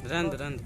रंद रंद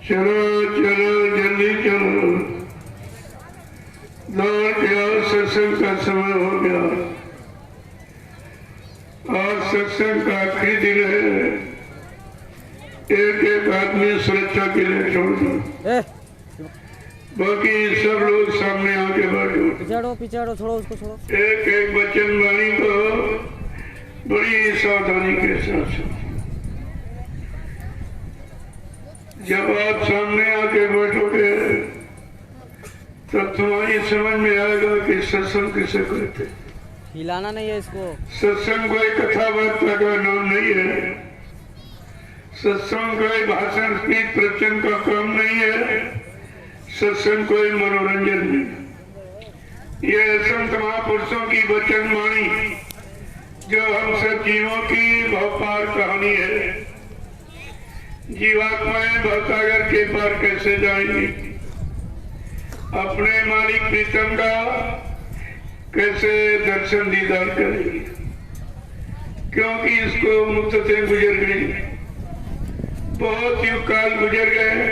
चलो चलो जल्दी चलो, लौट गया, सत्संग का समय हो गया। आज सत्संग का आखिरी दिन है। एक एक आदमी सुरक्षा के लिए छोड़ दो, बाकी सब लोग सामने आके बैठो। पिछाड़ो पिछाड़ो, छोड़ो उसको, छोड़ो। एक एक वचन वाणी को बड़ी सावधानी के साथ सुनो। जब आप सामने आके बैठोगे तब तुम्हारी समझ में आएगा कि सत्संग किसे कहते। हिलाना नहीं है इसको। सत्संग कोई कथा वार्ता का नाम नहीं है। सत्संग कोई भाषण स्पीच प्रवचन का काम नहीं है। सत्संग कोई मनोरंजन नहीं। ये संत महापुरुषों की वचन वाणी जो हम सब जीवों की भवपार कहानी है। जीवात्माएं भवसागर के पार कैसे जाएंगी, अपने मालिक प्रीतम का कैसे दर्शन दीदार करेंगे, क्योंकि इसको मुक्त से गुजर गई। बहुत युग काल गुजर गए,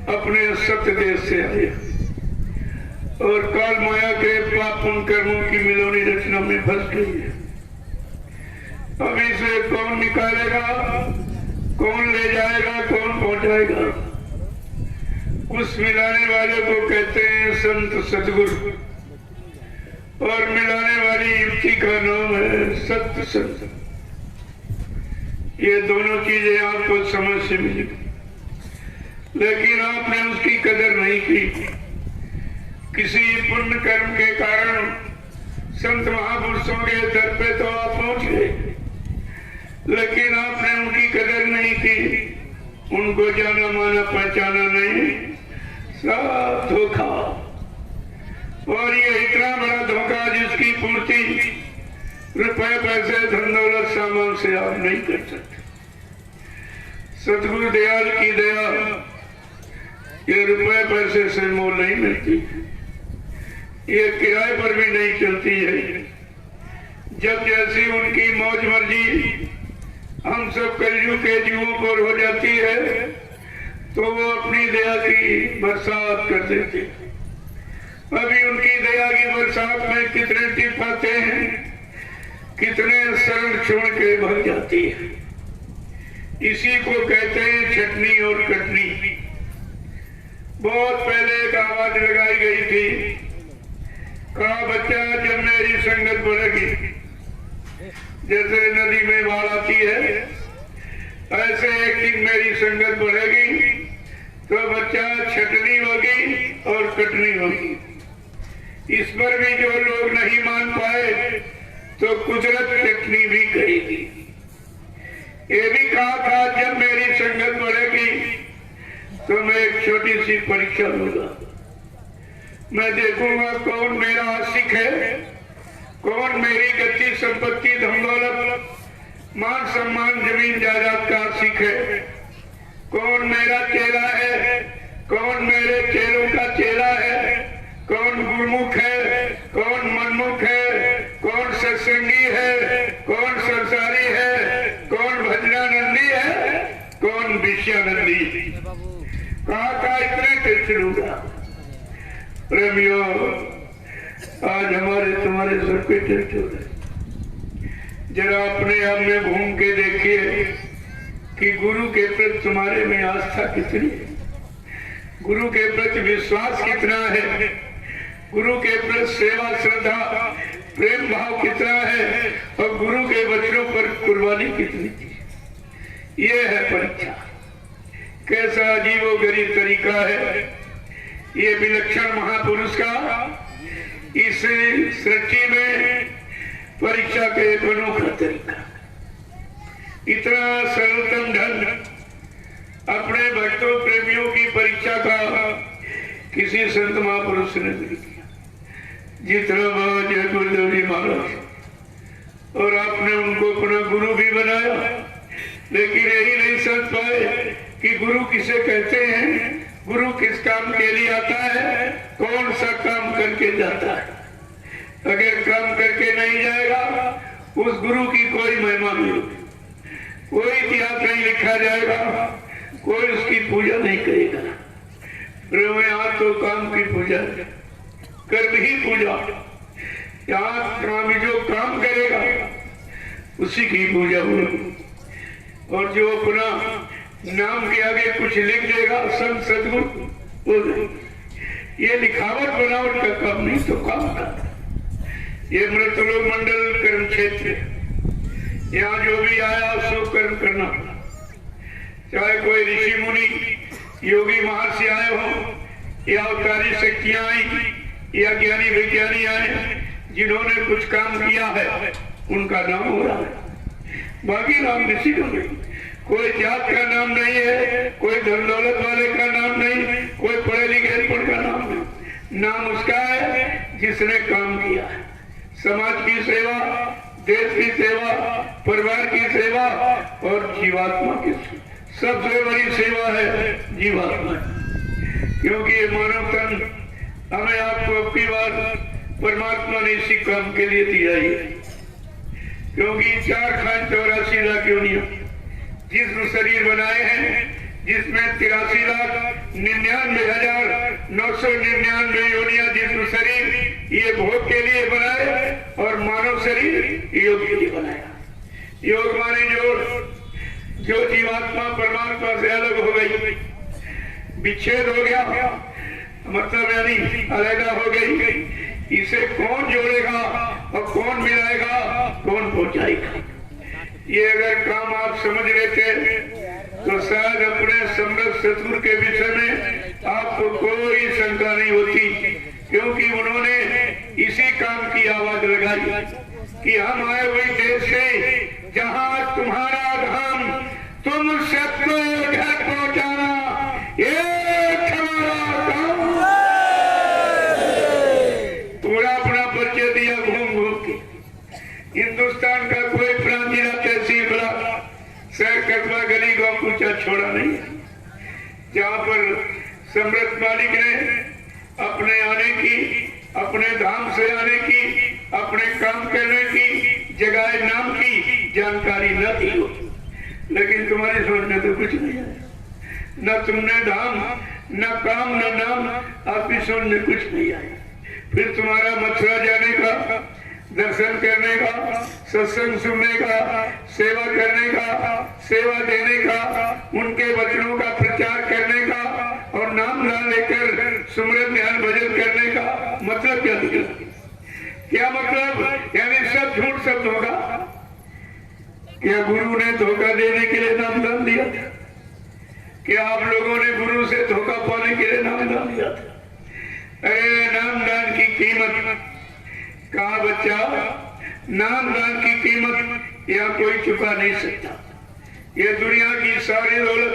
अपने सत्य देश से आए और काल माया के पाप उन कर्मों की मिलोनी रचना में फंस गई है। अब इसे कौन निकालेगा, कौन ले जाएगा, कौन पहुंचाएगा? उस मिलाने वाले को कहते हैं संत सतगुरु, और मिलाने वाली युक्ति का नाम है सत्य संत। ये दोनों चीजें आपको समझ से मिली, लेकिन आपने उसकी कदर नहीं की। किसी पुण्य कर्म के कारण संत महापुरुषों के दर पे तो आप पहुंच गए, लेकिन आपने उनकी कदर नहीं की, उनको जाना माना पहचाना नहीं, सब धोखा। और ये इतना बड़ा धोखा जिसकी पूर्ति रुपए पैसे धन दौलत सामान से आप नहीं कर सकते। सतगुरु दयाल की दया ये रुपए पैसे से मोल नहीं मिलती, ये किराए पर भी नहीं चलती है। जब जैसी उनकी मौज मर्जी हम सब कलयुग के जीवों पर हो जाती है तो वो अपनी दया की बरसात कर देते। अभी उनकी दया की बरसात में कितने टिप आते हैं, कितने शरण छोड़ के भग जाती है। इसी को कहते हैं छटनी और कटनी। बहुत पहले एक आवाज लगाई गई थी, कहा बच्चा जब मेरी संगत बढ़ेगी, जैसे नदी में बाढ़ आती है ऐसे एक दिन मेरी संगत बढ़ेगी तो बच्चा छटनी होगी और कटनी होगी। इस पर भी जो लोग नहीं मान पाए तो कुदरत चटनी भी करेगी। ये भी कहा था जब मेरी संगत बढ़ेगी तो मैं एक छोटी सी परीक्षा लूंगा। मैं देखूंगा कौन मेरा आशिक है, कौन मेरी गति संपत्ति धन दौलत मान सम्मान जमीन जायदाद का आशिक है, कौन मेरा चेला है, कौन मेरे चेलों का चेला है, कौन गुरुमुख है, कौन मनमुख है, कौन सत्संगी है, कौन संसारी है, कौन भजनानंदी है, कौन विषयानंदी। कहा इतने टेंशन होगा। प्रेमियों, आज हमारे तुम्हारे सर पे टेंशन हो रहे। जरा अपने आप में घूम के देखिए कि गुरु के प्रति तुम्हारे में आस्था कितनी है, गुरु के प्रति विश्वास कितना है, गुरु के प्रति सेवा श्रद्धा प्रेम भाव कितना है, और गुरु के वचनों पर कुर्बानी कितनी थी। ये है परीक्षा। कैसा अजीबोगरीब तरीका है ये विलक्षण महापुरुष का इस सृष्टि में परीक्षा का एक अनोखा तरीका। इतना सरलतम ढंग अपने भक्तों प्रेमियों की परीक्षा का किसी संत महापुरुष ने नहीं किया जितना जय गुरुदेव जी महाराज। और आपने उनको अपना गुरु भी बनाया, लेकिन यही नहीं समझ पाए कि गुरु किसे कहते हैं, गुरु किस काम के लिए आता है, कौन सा काम करके जाता है। अगर काम करके नहीं जाएगा उस गुरु की कोई महिमा नहीं होगी, कोई इतिहास नहीं लिखा जाएगा, कोई उसकी पूजा नहीं करेगा। यहाँ तो काम की पूजा, कर्म ही पूजा। यहाँ काम जो काम करेगा उसी की पूजा होगी। और जो अपना नाम के आगे कुछ लिख देगा संत सदगुरु, ये लिखावट बनावट का काम नहीं तो काम का। ये मृतलोक मंडल कर्म क्षेत्र, यहाँ जो भी आया उसको कर्म करना। चाहे कोई ऋषि मुनि योगी महर्षि आए हो या अवतारी शक्तियां आई या ज्ञानी विज्ञानी आए, जिन्होंने कुछ काम किया है उनका नाम हो रहा है। बाकी नाम किसी को नहीं, कोई जात का नाम नहीं है, कोई धन दौलत वाले का नाम नहीं, कोई पढ़े लिखे का नाम नहीं। नाम उसका है जिसने काम किया है। समाज की सेवा, देश की सेवा, परिवार की सेवा और जीवात्मा की सबसे बड़ी सेवा है जीवात्मा। क्योंकि ये मानव तन हमें आपको अपनी बार परमात्मा ने इसी काम के लिए दिया ही है। क्योंकि 4,84 लाख योनियां जिसम शरीर बनाए हैं, जिसमें 83,99,999 योनियां जिसम शरीर ये भोग के लिए बनाए, और मानव शरीर योग के लिए बनाया। योग माने जो जीवात्मा परमात्मा से अलग हो गई, विच्छेद हो गया, मतलब यानी अलग हो गई, इसे कौन जोड़ेगा और कौन मिलाएगा, कौन पहुंचाएगा। ये अगर काम आप समझ लेते तो शायद अपने समृद्ध सतगुरु के विषय में आपको कोई शंका नहीं होती। क्योंकि उन्होंने इसी काम की आवाज लगाई कि हम आए हुए देश से जहां तुम्हारा धाम, तुम सबको घर पहुंचाना, ये हमारा काम। पूरा अपना परिचय दिया घूम घूम के। हिंदुस्तान का कोई प्रांत जिला तहसील बड़ा शहर कस्बा गली गांव पूछा छोड़ा नहीं, जहाँ पर समृद्ध मालिक ने अपने आने की, अपने धाम से आने की, अपने काम करने की जगह नाम की जानकारी न दी हो। लेकिन तुम्हारी समझ में तो कुछ नहीं आया, न तुमने धाम, न काम, न नाम, आपकी समझ में कुछ नहीं आया। फिर तुम्हारा मथुरा जाने का, दर्शन करने का, सत्संग सुनने का, सेवा करने का, सेवा देने का, उनके वचनों का प्रचार करने का और नाम ना लेकर सुमरन ध्यान भजन करने का मतलब क्या निकला? क्या मतलब? यानी सब झूठ शब्द होगा। क्या गुरु ने धोखा देने के लिए नाम दान दिया था? क्या आप लोगों ने गुरु से धोखा पाने के लिए नाम दान दिया था? अरे नाम दान की कीमत कहा बच्चा, नाम दान की कीमत यहाँ कोई चुका नहीं सकता। ये दुनिया की सारी दौलत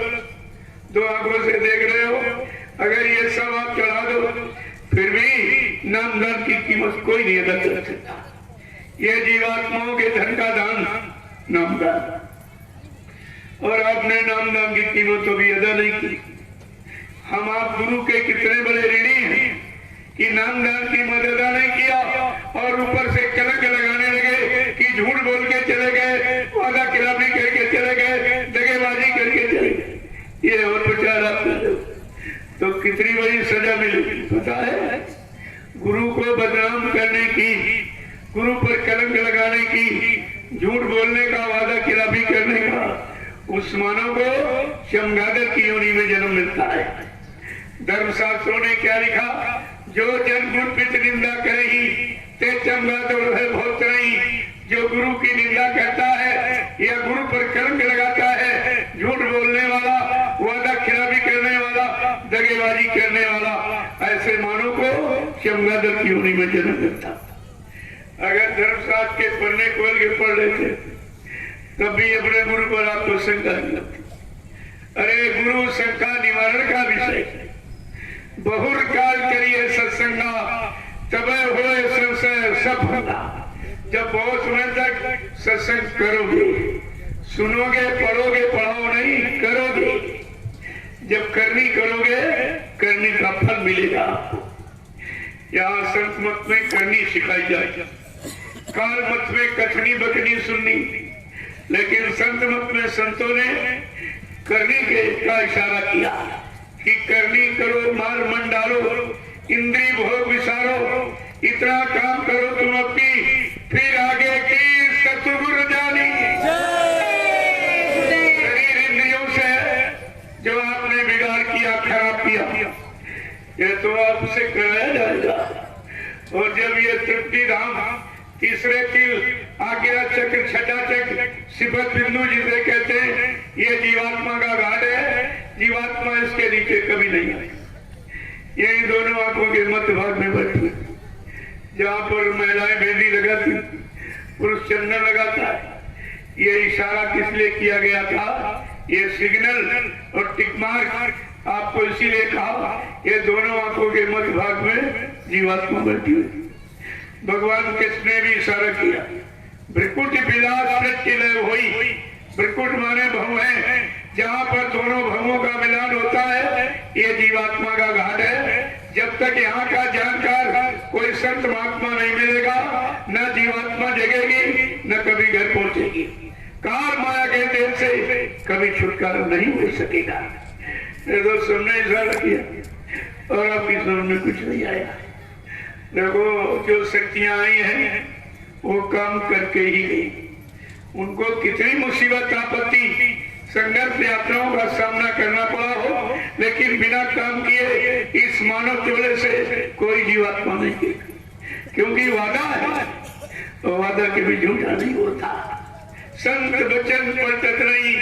दो आंखों से देख रहे हो, अगर ये सब आप चढ़ा दो फिर भी नाम दान की कीमत कोई नहीं अदा कर सकता। ये जीवात्माओं के धन का दान नाम दान, और आपने नाम दान की कीमत तो भी अदा नहीं की। हम आप गुरु के कितने बड़े ऋणी हैं कि नाम दान की मदद अदा नहीं किया और ऊपर से कलंक लगाने लगे कि झूठ बोल के चले गए, वादा खिलाफी करके चले गए, दगेबाजी करके चले गए। ये और प्रचार आप कर रहे हो। कितनी बड़ी सजा मिलेगी पता है? गुरु को बदनाम करने की, गुरु पर कलंक लगाने की, झूठ बोलने का, वादा खिलाफी करने का, उस मानव को चमगादड़ की योनि में जन्म मिलता है। धर्मशास्त्रों ने क्या लिखा? जो जन गुरु पित निंदा करेगी ते चमगादड़ है बहुत नहीं। जो गुरु की निंदा करता है या गुरु पर कलंक लगाता है, झूठ बोलने वाला, वादा खिलाफी करने वाला, दगेबाजी करने वाला, ऐसे मानव को चमगादड़ की योनि में जन्म मिलता। अगर धर्मशास्त्र के पढ़ने खोल के पढ़ लेते तब भी अपने गुरु पर आपको शंका नहीं लगती। अरे गुरु शंका निवारण का विषय। बहुर काल करिए सत्संगा तब होए संशय सब होगा। जब बहुत समय तक सत्संग करोगे, सुनोगे, पढ़ोगे, पढ़ाओ नहीं, करोगे, जब करनी करोगे, करने का फल मिलेगा आपको। यहाँ संत मत में करनी सिखाई जाए, काल मत में कथनी बकनी सुननी, लेकिन संत मत में संतों ने करने के का इशारा किया कि करनी करो, माल मन डालो, इंद्री भोग विसारो, इतना काम करो तुम अपनी, फिर आगे की सतगुरु जानी। शरीर इंद्रियों से जो आपने बिगाड़ किया, खराब किया, ये तो आपसे कराया जाएगा। और जब ये तृप्ति धाम, तीसरे तिल, आज्ञा चक्र, छठा चक्र, सिफत बिंदु जिसे कहते हैं, ये जीवात्मा का घाट है। जीवात्मा इसके नीचे कभी नहीं आई। यही दोनों आंखों के मध्य भाग में बैठी, जहाँ पर महिलाएं मेहंदी लगाती, पुरुष चंदन लगाता है। ये इशारा किस लिए किया गया था? ये सिग्नल और टिक मार्क आपको इसीलिए कहा, ये दोनों आंखों के मध्य भाग में जीवात्मा बैठी हुई। भगवान कृष्ण ने भी इशारा किया, भ्रिकुट विलास प्रत्यलय होई। भ्रिकुट माने भव है, जहाँ पर दोनों भवों का मिलान होता है, ये जीवात्मा का घाट है। जब तक यहाँ का जानकार कोई संत महात्मा नहीं मिलेगा, न जीवात्मा जगेगी, न कभी घर पहुंचेगी। काल माया के देश से कभी छुटकारा नहीं हो सकेगा। तो सबने इशारा किया और आपकी समझ में कुछ नहीं आया। देखो, जो शक्तियां आई हैं वो काम करके ही गई। उनको कितनी मुसीबत, आपत्ति, संघर्ष, यात्राओं का सामना करना पड़ा हो, लेकिन बिना काम किए इस मानव टोले से कोई जीवात्मा नहीं की, क्योंकि वादा है तो वादा कभी झूठा नहीं होता। संत वचन पलटत नहीं,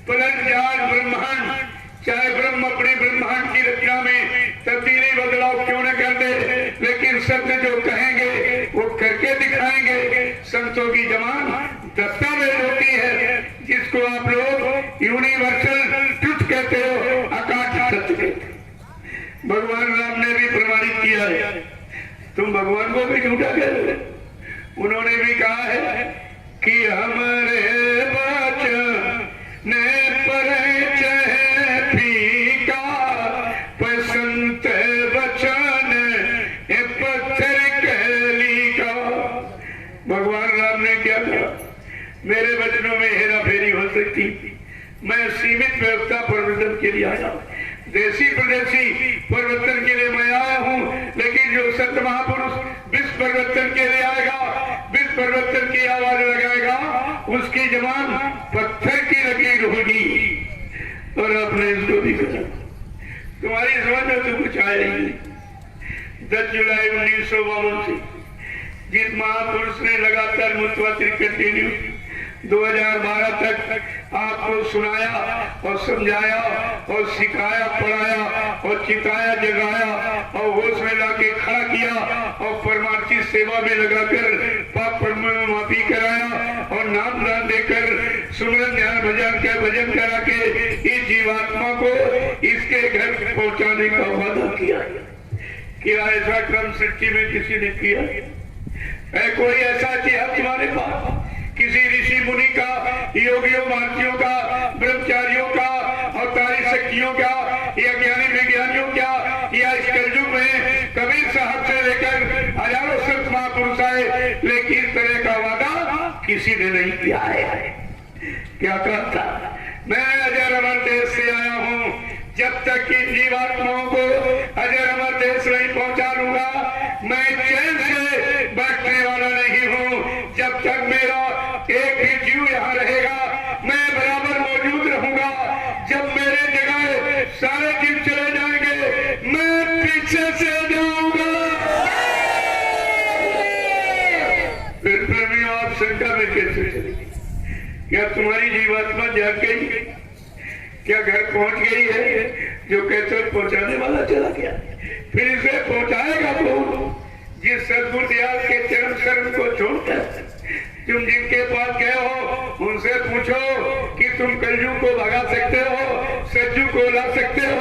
पलट जाए ब्रह्मांड। चाहे ब्रह्म अपने ब्रह्मांड की रचना में तब्दीली बदलाव क्यों न कर दे, लेकिन सत्य जो कहेंगे वो करके दिखाएंगे। संतों की जमान दस्तावेज होती है, जिसको आप लोग यूनिवर्सल ट्रुथ कहते हो, अकाट सत्य कहते हो। भगवान राम ने भी प्रमाणित किया है। तुम भगवान को भी झूठा कह रहे हो। उन्होंने भी कहा है कि हमारे बचन परिचय फीका, पसंत बचन पत्थर कहली का। भगवान राम ने क्या कहा? मेरे वचनों में हेरा फेरी हो सकती, मैं सीमित व्यवस्था परिवर्तन के लिए आया, देसी प्रदेशी परिवर्तन के लिए मैं आया हूँ। लेकिन जो संत महापुरुष विश्व परिवर्तन के लिए आएगा, विश्व परिवर्तन की आवाज लगाएगा, उसकी जबान पत्थर की लकीर होगी। और आपने इसको भी कहा, तुम्हारी समझ में तो कुछ आया ही नहीं। 10 जुलाई 1952 से जिस महापुरुष ने लगातार मुतवातिर कंटिन्यू 2012 तक आपको सुनाया और समझाया और सिखाया, पढ़ाया और चिताया, जगाया और होश में लाके खड़ा किया और परमार्थी सेवा में लगाकर पाप कर्मों में माफी कराया और नाम दान देकर सुमरन ध्यान भजन करा के इस जीवात्मा को इसके घर पहुंचाने का वादा किया। क्या ऐसा क्रम सृष्टि में किसी ने किया है? कोई ऐसा इतिहास तुम्हारे पास किसी ऋषि मुनि का, योगियों, महर्षियों का, ब्रह्मचारियों का, अवतारी शक्तियों का, या ज्ञानी विज्ञानियों का, या इस कलयुग में कबीर साहब से लेकर हजारों संत महापुरुष आए, लेकिन इस तरह का वादा किसी ने नहीं किया है। क्या कहा था? मैं अजय रमन देश से आया हूँ, जब तक कि जीवात्माओं को अजर अमर देश नहीं पहुंचा लूंगा, मैं चैन से बैठने वाला नहीं हूं। जब तक मेरा एक भी जीव यहाँ रहेगा, मैं बराबर मौजूद रहूंगा। जब मेरे जगह सारे जीव चले जाएंगे, मैं पीछे से जाऊंगा। फिर प्रेमियों, आप शंका में कैसे चलेंगे? क्या तुम्हारी जीवात्मा जाग गई? क्या घर पहुंच गई है? जो कहते पहुंचाने वाला चला गया, फिर इसे पहुंचाएगा कौन? जिस सदगुरु दयाल के चरण शरण को छोड़कर तुम जिनके पास गए हो, उनसे पूछो कि तुम कलयुग को भगा सकते हो, सज्जू को ला सकते हो,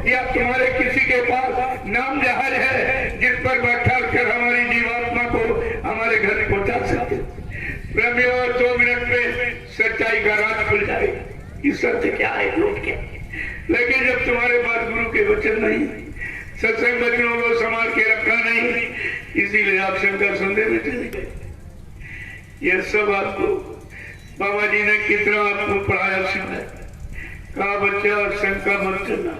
या तुम्हारे किसी के पास नाम जहाज है जिस पर बैठा कर हमारी जीवात्मा को हमारे घर पहुंचा सकते हो? प्रेमियों, 2 मिनट में सच्चाई का राज खुल जाएगा कि सत्य क्या है, झूठ क्या है। लेकिन जब तुम्हारे पास गुरु के वचन नहीं, सत्संग वचनों को संभाल के रखा नहीं, इसीलिए आप शंकर संदेह में चले गए। यह सब आपको बाबा जी ने कितना आपको पढ़ाया सुनाया। कहा बच्चा शंका मत करना,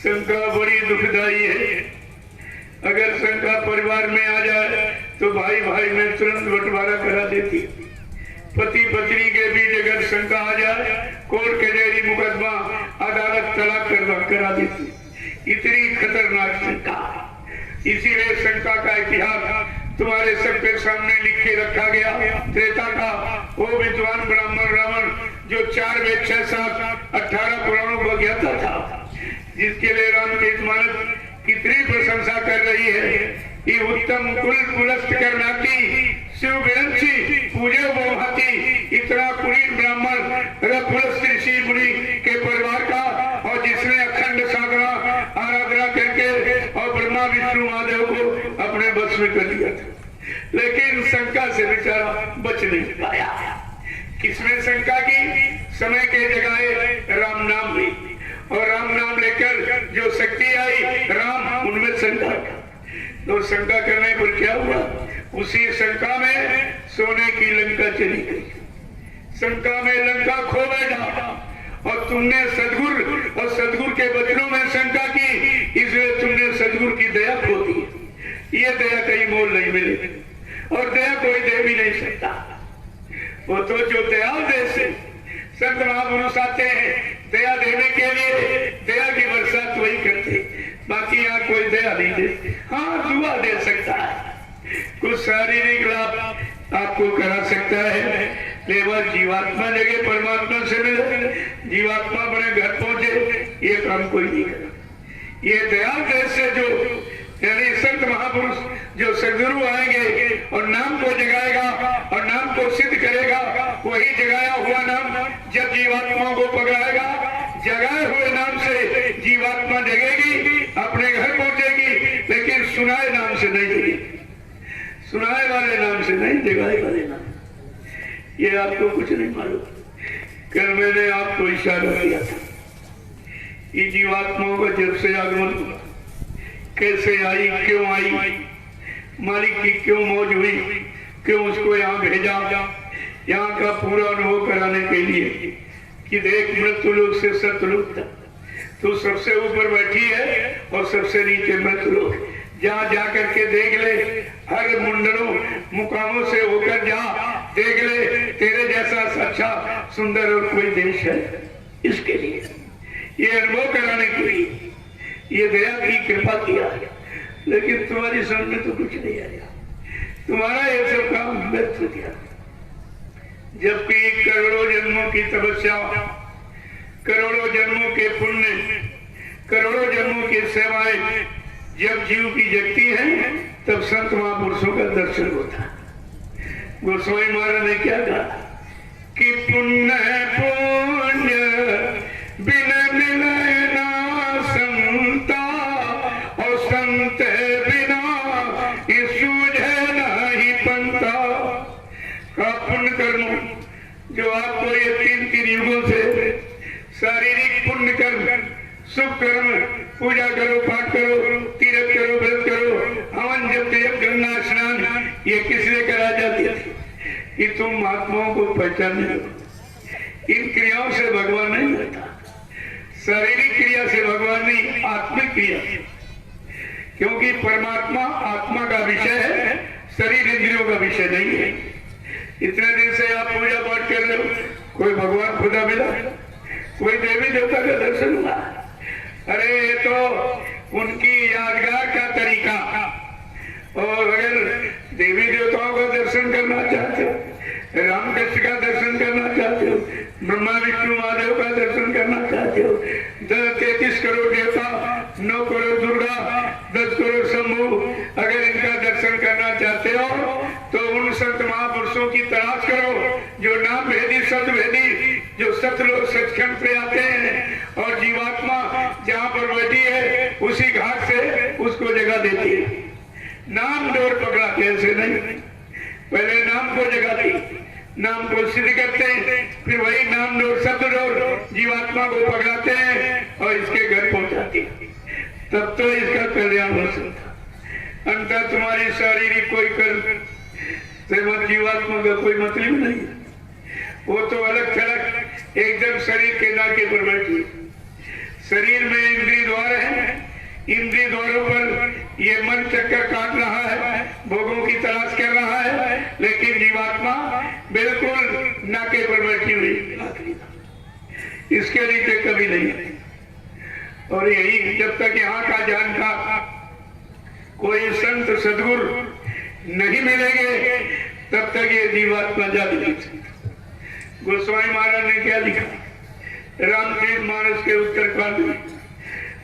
शंका बड़ी दुखदाई है। अगर शंका परिवार में आ जाए तो भाई भाई में तुरंत बंटवारा करा देती। पति पत्नी के बीच अगर शंका आ जाए, कोर्ट कचहरी मुकदमा अदालत तलाक करा देती। इतनी खतरनाक शंका। इसीलिए शंका का इतिहास तुम्हारे सबके सामने लिख के रखा गया। त्रेता का वो विद्वान ब्राह्मण रावण जो 4 वेद 6 7 18 पुराणों को ज्ञाता था, जिसके लिए राम के मानस कितनी प्रशंसा कर रही है कि उत्तम कुल कुलस्त करनाती शिव विरंची पूजे वो भाती। इतना कुलीन ब्राह्मण पुलस्त ऋषि मुनि के परिवार का, और जिसने अखंड साधना आराधना करके और ब्रह्मा विष्णु महादेव को अपने बस में कर लिया था। लेकिन शंका से बेचारा बच नहीं पाया। किसने शंका की? समय के जगह राम नाम ली, और राम नाम लेकर जो शक्ति आई राम, उनमें शंका। तो शंका करने पर क्या हुआ? उसी शंका में सोने की लंका चली गई। शंका में लंका खो बैठा, और तुमने सदगुरु और सदगुरु के वचनों में शंका की, इसलिए तुमने सदगुरु की दया खो दी। ये दया कहीं मोल नहीं मिले, और दया कोई दे भी नहीं सकता। वो तो जो दया दे से संत महापुरुष आते हैं दया देने के लिए, दया की बरसात वही करते, बाकी यहाँ कोई दया नहीं दे। हाँ, दुआ दे सकता है, कुछ शारीरिक लाभ आपको करा सकता है, लेकिन जीवात्मा जगह परमात्मा से मिले, जीवात्मा अपने घर पहुंचे, ये काम कोई नहीं करा। ये दया देश से जो यानी संत महापुरुष जो सदगुरु आएंगे और नाम को जगाएगा और नाम को सिद्ध करेगा, वही जगाया हुआ नाम जब जीवात्माओं को पकड़ाएगा, जगाए हुए नाम से जीवात्मा जगेगी, अपने घर पहुंचेगी, लेकिन सुनाए नाम से नहीं जगेगी। सुनाए वाले नाम से नहीं, जगाए वाले नाम। ये आपको कुछ नहीं मालूम। कल मैंने आपको इशारा किया था, ये जीवात्माओं का जब से आगमन हुआ, कैसे आई, क्यों आई, मालिक की क्यों मौज हुई, क्यों उसको यहाँ भेजा, यहाँ का पूरा अनुभव कराने के लिए कि देख मृत्युलोक से सत्यलोक तक तू सबसे ऊपर बैठी है और सबसे नीचे मृत्युलोक। जहाँ जा करके देख ले, हर मुंडलों मुकामों से होकर जा, देख ले तेरे जैसा सच्चा सुंदर और कोई देश है। इसके लिए ये अनुभव कराने के लिए ये दया की कृपा किया, लेकिन तुम्हारी समझ में तो कुछ नहीं आया। तुम्हारा ये सब काम व्यर्थ किया, जबकि करोड़ों जन्मों की तपस्या, करोड़ों जन्मों के पुण्य, करोड़ों जन्मों की सेवाएं जब जीव की जगती है, तब संत महापुरुषों का दर्शन होता है। गोस्वामी महाराज ने क्या कहा कि पुण्य पुण्य बिन मिले ना संता, और संत बिना सूझे नहीं पंता। का पुण्य कर्म जो आपको ये 3 युगों से शारीरिक पुण्य कर्म, शुभ कर्म, पूजा करो, पाठ करो, तीर्थ करो, व्रत करो, हवन जब देव, गंगा स्नान, ये किसने करा जाती है कि तुम महात्माओं को पहचानने लगो। इन क्रियाओं से भगवान नहीं होता। शारीरिक क्रिया से भगवान नहीं, आत्मिक क्रिया, क्योंकि परमात्मा आत्मा का विषय है, शरीर इंद्रियों का विषय नहीं है। इतने दिन से आप पूजा पाठ कर रहे हो, कोई भगवान खुदा मिला, कोई देवी देवता का दर्शन हुआ? अरे ये तो उनकी यादगार का तरीका। और अगर देवी देवताओं का दर्शन करना चाहते हो, रामकृष्ण का दर्शन करना चाहते हो, ब्रह्मा विष्णु महादेव का दर्शन करना चाहते हो, 33 करोड़ देवता, 9 करोड़ दुर्गा, 10 करोड़ शंभु, अगर इनका दर्शन करना चाहते हो तो उन संत महापुरुषों की तलाश करो जो नाम भेदी सत भेदी, जो सतलोक सचखंड पे आते हैं और जीवात्मा जहाँ पर बैठी है उसी घाट से उसको जगह देती है। नाम डोर पकड़ाते ऐसे नहीं, पहले नाम को जगाती, नाम को सिद्ध करते हैं, फिर वही नाम डोर शब्द डोर जीवात्मा को पकड़ाते हैं और इसके घर पहुंचाती, तब तो इसका कल्याण हो सकता। अंतर तुम्हारी शारीरिक कोई कर्म से जीवात्मा का कोई मतलब नहीं, वो तो अलग थलग एकदम शरीर के नाके पर बैठी। शरीर में इंद्रिय द्वार है, इंद्रिय द्वारों पर ये मन चक्कर काट रहा है, भोगों की तलाश कर रहा है, लेकिन जीवात्मा बिल्कुल नाके पर बैठी हुई, इसके नीचे कभी नहीं। और यही जब तक यहाँ का जानकार कोई संत सदगुरु नहीं मिलेंगे तब तक ये जीवात्मा जाती नहीं सकती। गोस्वामी महाराज ने क्या लिखा रामचरित मानस के उत्तरकांड में?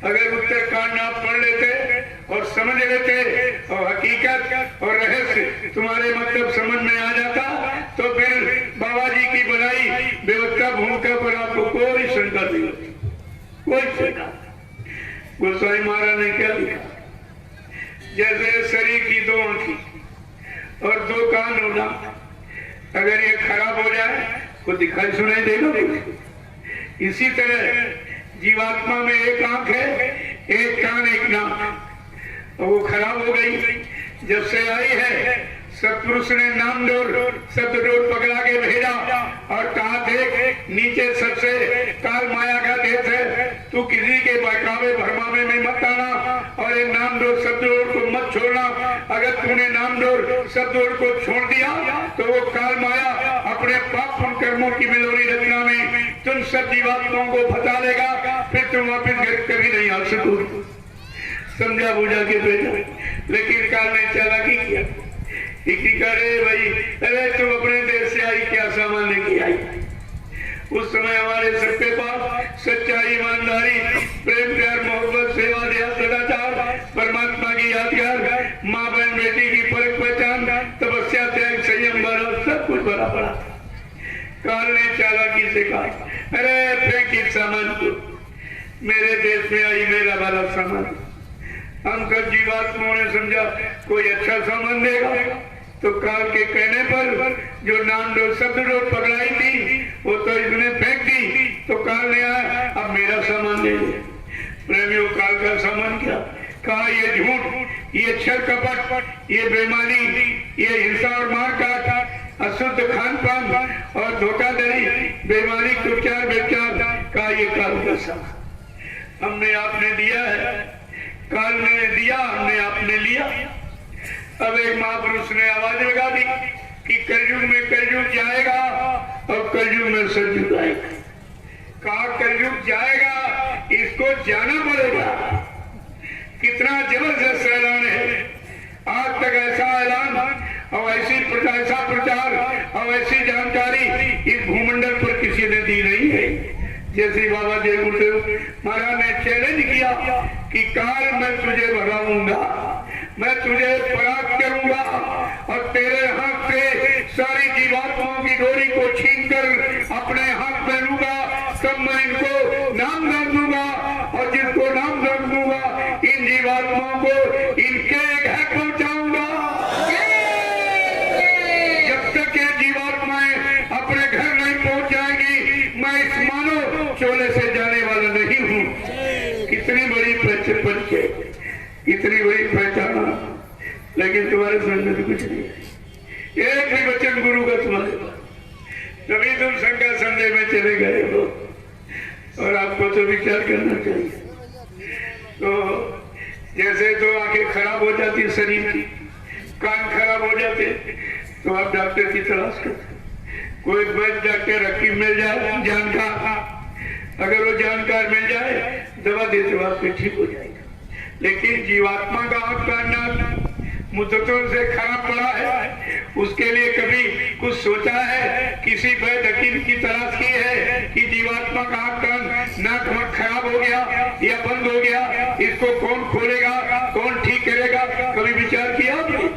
अगर उत्तरकांड आप पढ़ लेते और समझ लेते और हकीकत और रहस्य तुम्हारे मतलब समझ में आ जाता तो फिर बाबा जी की बनाई व्यवस्था भूमिका पर आपको कोई शंका नहीं होती, कोई शंका। गोस्वामी महाराज ने क्या लिखा? जैसे शरीर की 2 आंखें और 2 कान होना, अगर ये खराब हो जाए तो दिखाई सुनाई देगा। इसी तरह जीवात्मा में 1 आंख है, 1 कान, 1 नाक, और वो खराब हो गई। जब से आई है सतपुरुष ने नाम डोर शब्द डोर पकड़ा के भेजा और कहा देख नीचे सबसे काल माया का देश है, तू किसी के बहकावे भरमावे में मत आना और ये नाम डोर शब्द डोर को मत छोड़ना। अगर तूने नाम डोर शब्द डोर को छोड़ दिया तो वो काल माया अपने पाप पुण्य कर्मों की मिलोनी रचना में तुम सब जीवात्माओं को फंसा लेगा, फिर तुम वापिस घर कभी नहीं आ सकोगे। समझा बुझा के भेजा, लेकिन काल ने चालाकी किया। करे भाई, अरे तुम अपने देश से आई, क्या सामान लेके आई? उस समय हमारे सबके पास सच्चाई, ईमानदारी, प्रेम, प्यार, मोहब्बत, सेवा, दया, सदाचार, परमात्मा की यादगार, माँ बहन बेटी की परख पहचान, तपस्या, त्याग, संयम, भरा, सब कुछ भरा पड़ा। काल ने चालाकी से कहा, अरे फेंक इस सामान को, मेरे देश में आई मेरा वाला सामान। हम सब जीवात्माओं ने समझा कोई अच्छा सामान देगा, तो काल के कहने पर जो नाम डोर शब्द डोर पकड़ाई थी वो तो इसने फेंक दी, तो काल ने आया अब मेरा सामान ले ले। प्रेमियों, काल का सामान क्या? कहा ये झूठ, ये छल कपट, ये बेईमानी, ये हिंसा और मारकाट, अशुद्ध खान पान और धोखाधड़ी, बेईमानी, उपचार, व्यभिचार का ये काल का सामान हमने आपने दिया है। काल ने दिया, हमने आपने लिया। अब एक महापुरुष ने आवाज लगा दी कि कलयुग में कलयुग जाएगा और कलयुग में सतयुग आएगा। कहा कलयुग जाएगा, इसको जाना पड़ेगा। कितना जबरदस्त ऐलान है। आज तक ऐसा ऐलान और ऐसा प्रचार और ऐसी जानकारी इस भूमंडल पर किसी ने दी नहीं है। जैसे बाबा देव महाराज ने चैलेंज किया कि काल मैं तुझे भगाऊंगा, मैं तुझे परास्त करूंगा और तेरे हाथ से सारी जीवात्माओं की डोरी को छीनकर अपने हाथ में लूंगा, तब मैं इनको नाम दर्द दूंगा और जिसको नाम दर्द दूंगा इन जीवात्माओं को इनके घर पहुंचाऊंगा। जब तक ये जीवात्माएं अपने घर नहीं पहुंच जाएगी, मैं इस मानव चोले से जाने वाला नहीं हूँ। कितनी बड़ी इतनी बड़ी पहचान, लेकिन तुम्हारे समझ में तो कुछ नहीं है। एक भी वचन गुरु का तुम्हारे पास, तभी तुम शंका संदेह में चले गए हो। और आपको तो विचार करना चाहिए। तो जैसे तो आंखें खराब हो जाती शरीर की, कान खराब हो जाते, तो आप डॉक्टर की तलाश करते। कोई वैद्य डॉक्टर हकीम मिल जाए जानकार, अगर वो जानकार मिल जाए दवा दे तो आपके ठीक हो जाएगा। लेकिन जीवात्मा का आंख का नाक मुद्दतों से खराब पड़ा है, उसके लिए कभी कुछ सोचा है? किसी वैद्य हकीम की तलाश की है कि जीवात्मा का आंख का नाक खराब हो गया या बंद हो गया, इसको कौन खोलेगा, कौन ठीक करेगा? कभी विचार किया आपने?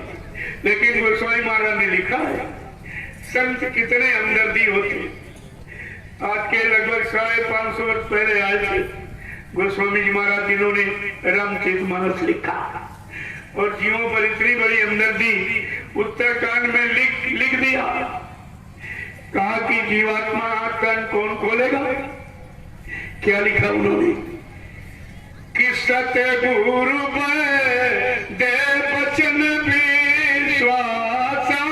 लेकिन गोस्वामी महाराज ने लिखा है, संत कितने हमदर्दी होते। आज के लगभग 550 वर्ष पहले आए थे गोस्वामी जी महाराज, जिन्होंने रामचरितमानस लिखा, और जीवों पर इतनी बड़ी हमदर्दी उत्तरकांड में लिख दिया। कहा कि जीवात्मा आंख कान कौन खोलेगा? क्या लिखा उन्होंने कि सतगुरु दे बचन विश्वासा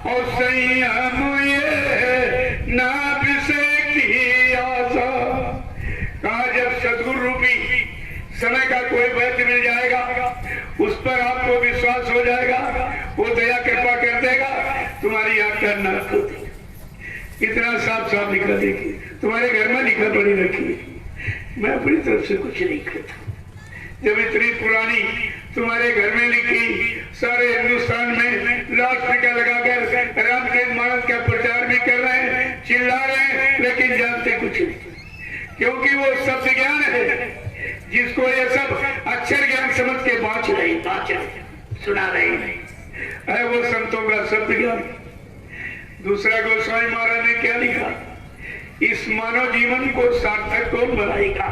और संयम ये ना विषय आशा। कहा जब सदगुरु रूपी समय का कोई वैद्य मिल जाएगा, उस पर आपको विश्वास हो जाएगा, वो दया कृपा कर देगा, तुम्हारी आंख का नाक खोल देगा। इतना साफ साफ लिखा, देखिए तुम्हारे घर में लिखा पड़ी रखी, मैं अपनी तरफ से कुछ नहीं कहता। जब इतनी पुरानी तुम्हारे घर में लिखी, सारे हिंदुस्तान में लाउडस्पीकर लगाकर रामचरितमानस का प्रचार भी कर रहे हैं, चिल्ला रहे हैं, लेकिन जानते कुछ नहीं, क्योंकि वो शब्द ज्ञान है जिसको ये सब अक्षर ज्ञान समझ के बाँच रहे सुना रहे है, वो संतों का शब्द ज्ञान। दूसरा गोस्वामी महाराज ने क्या लिखा, इस मानव जीवन को सार्थक कौन बनाएगा?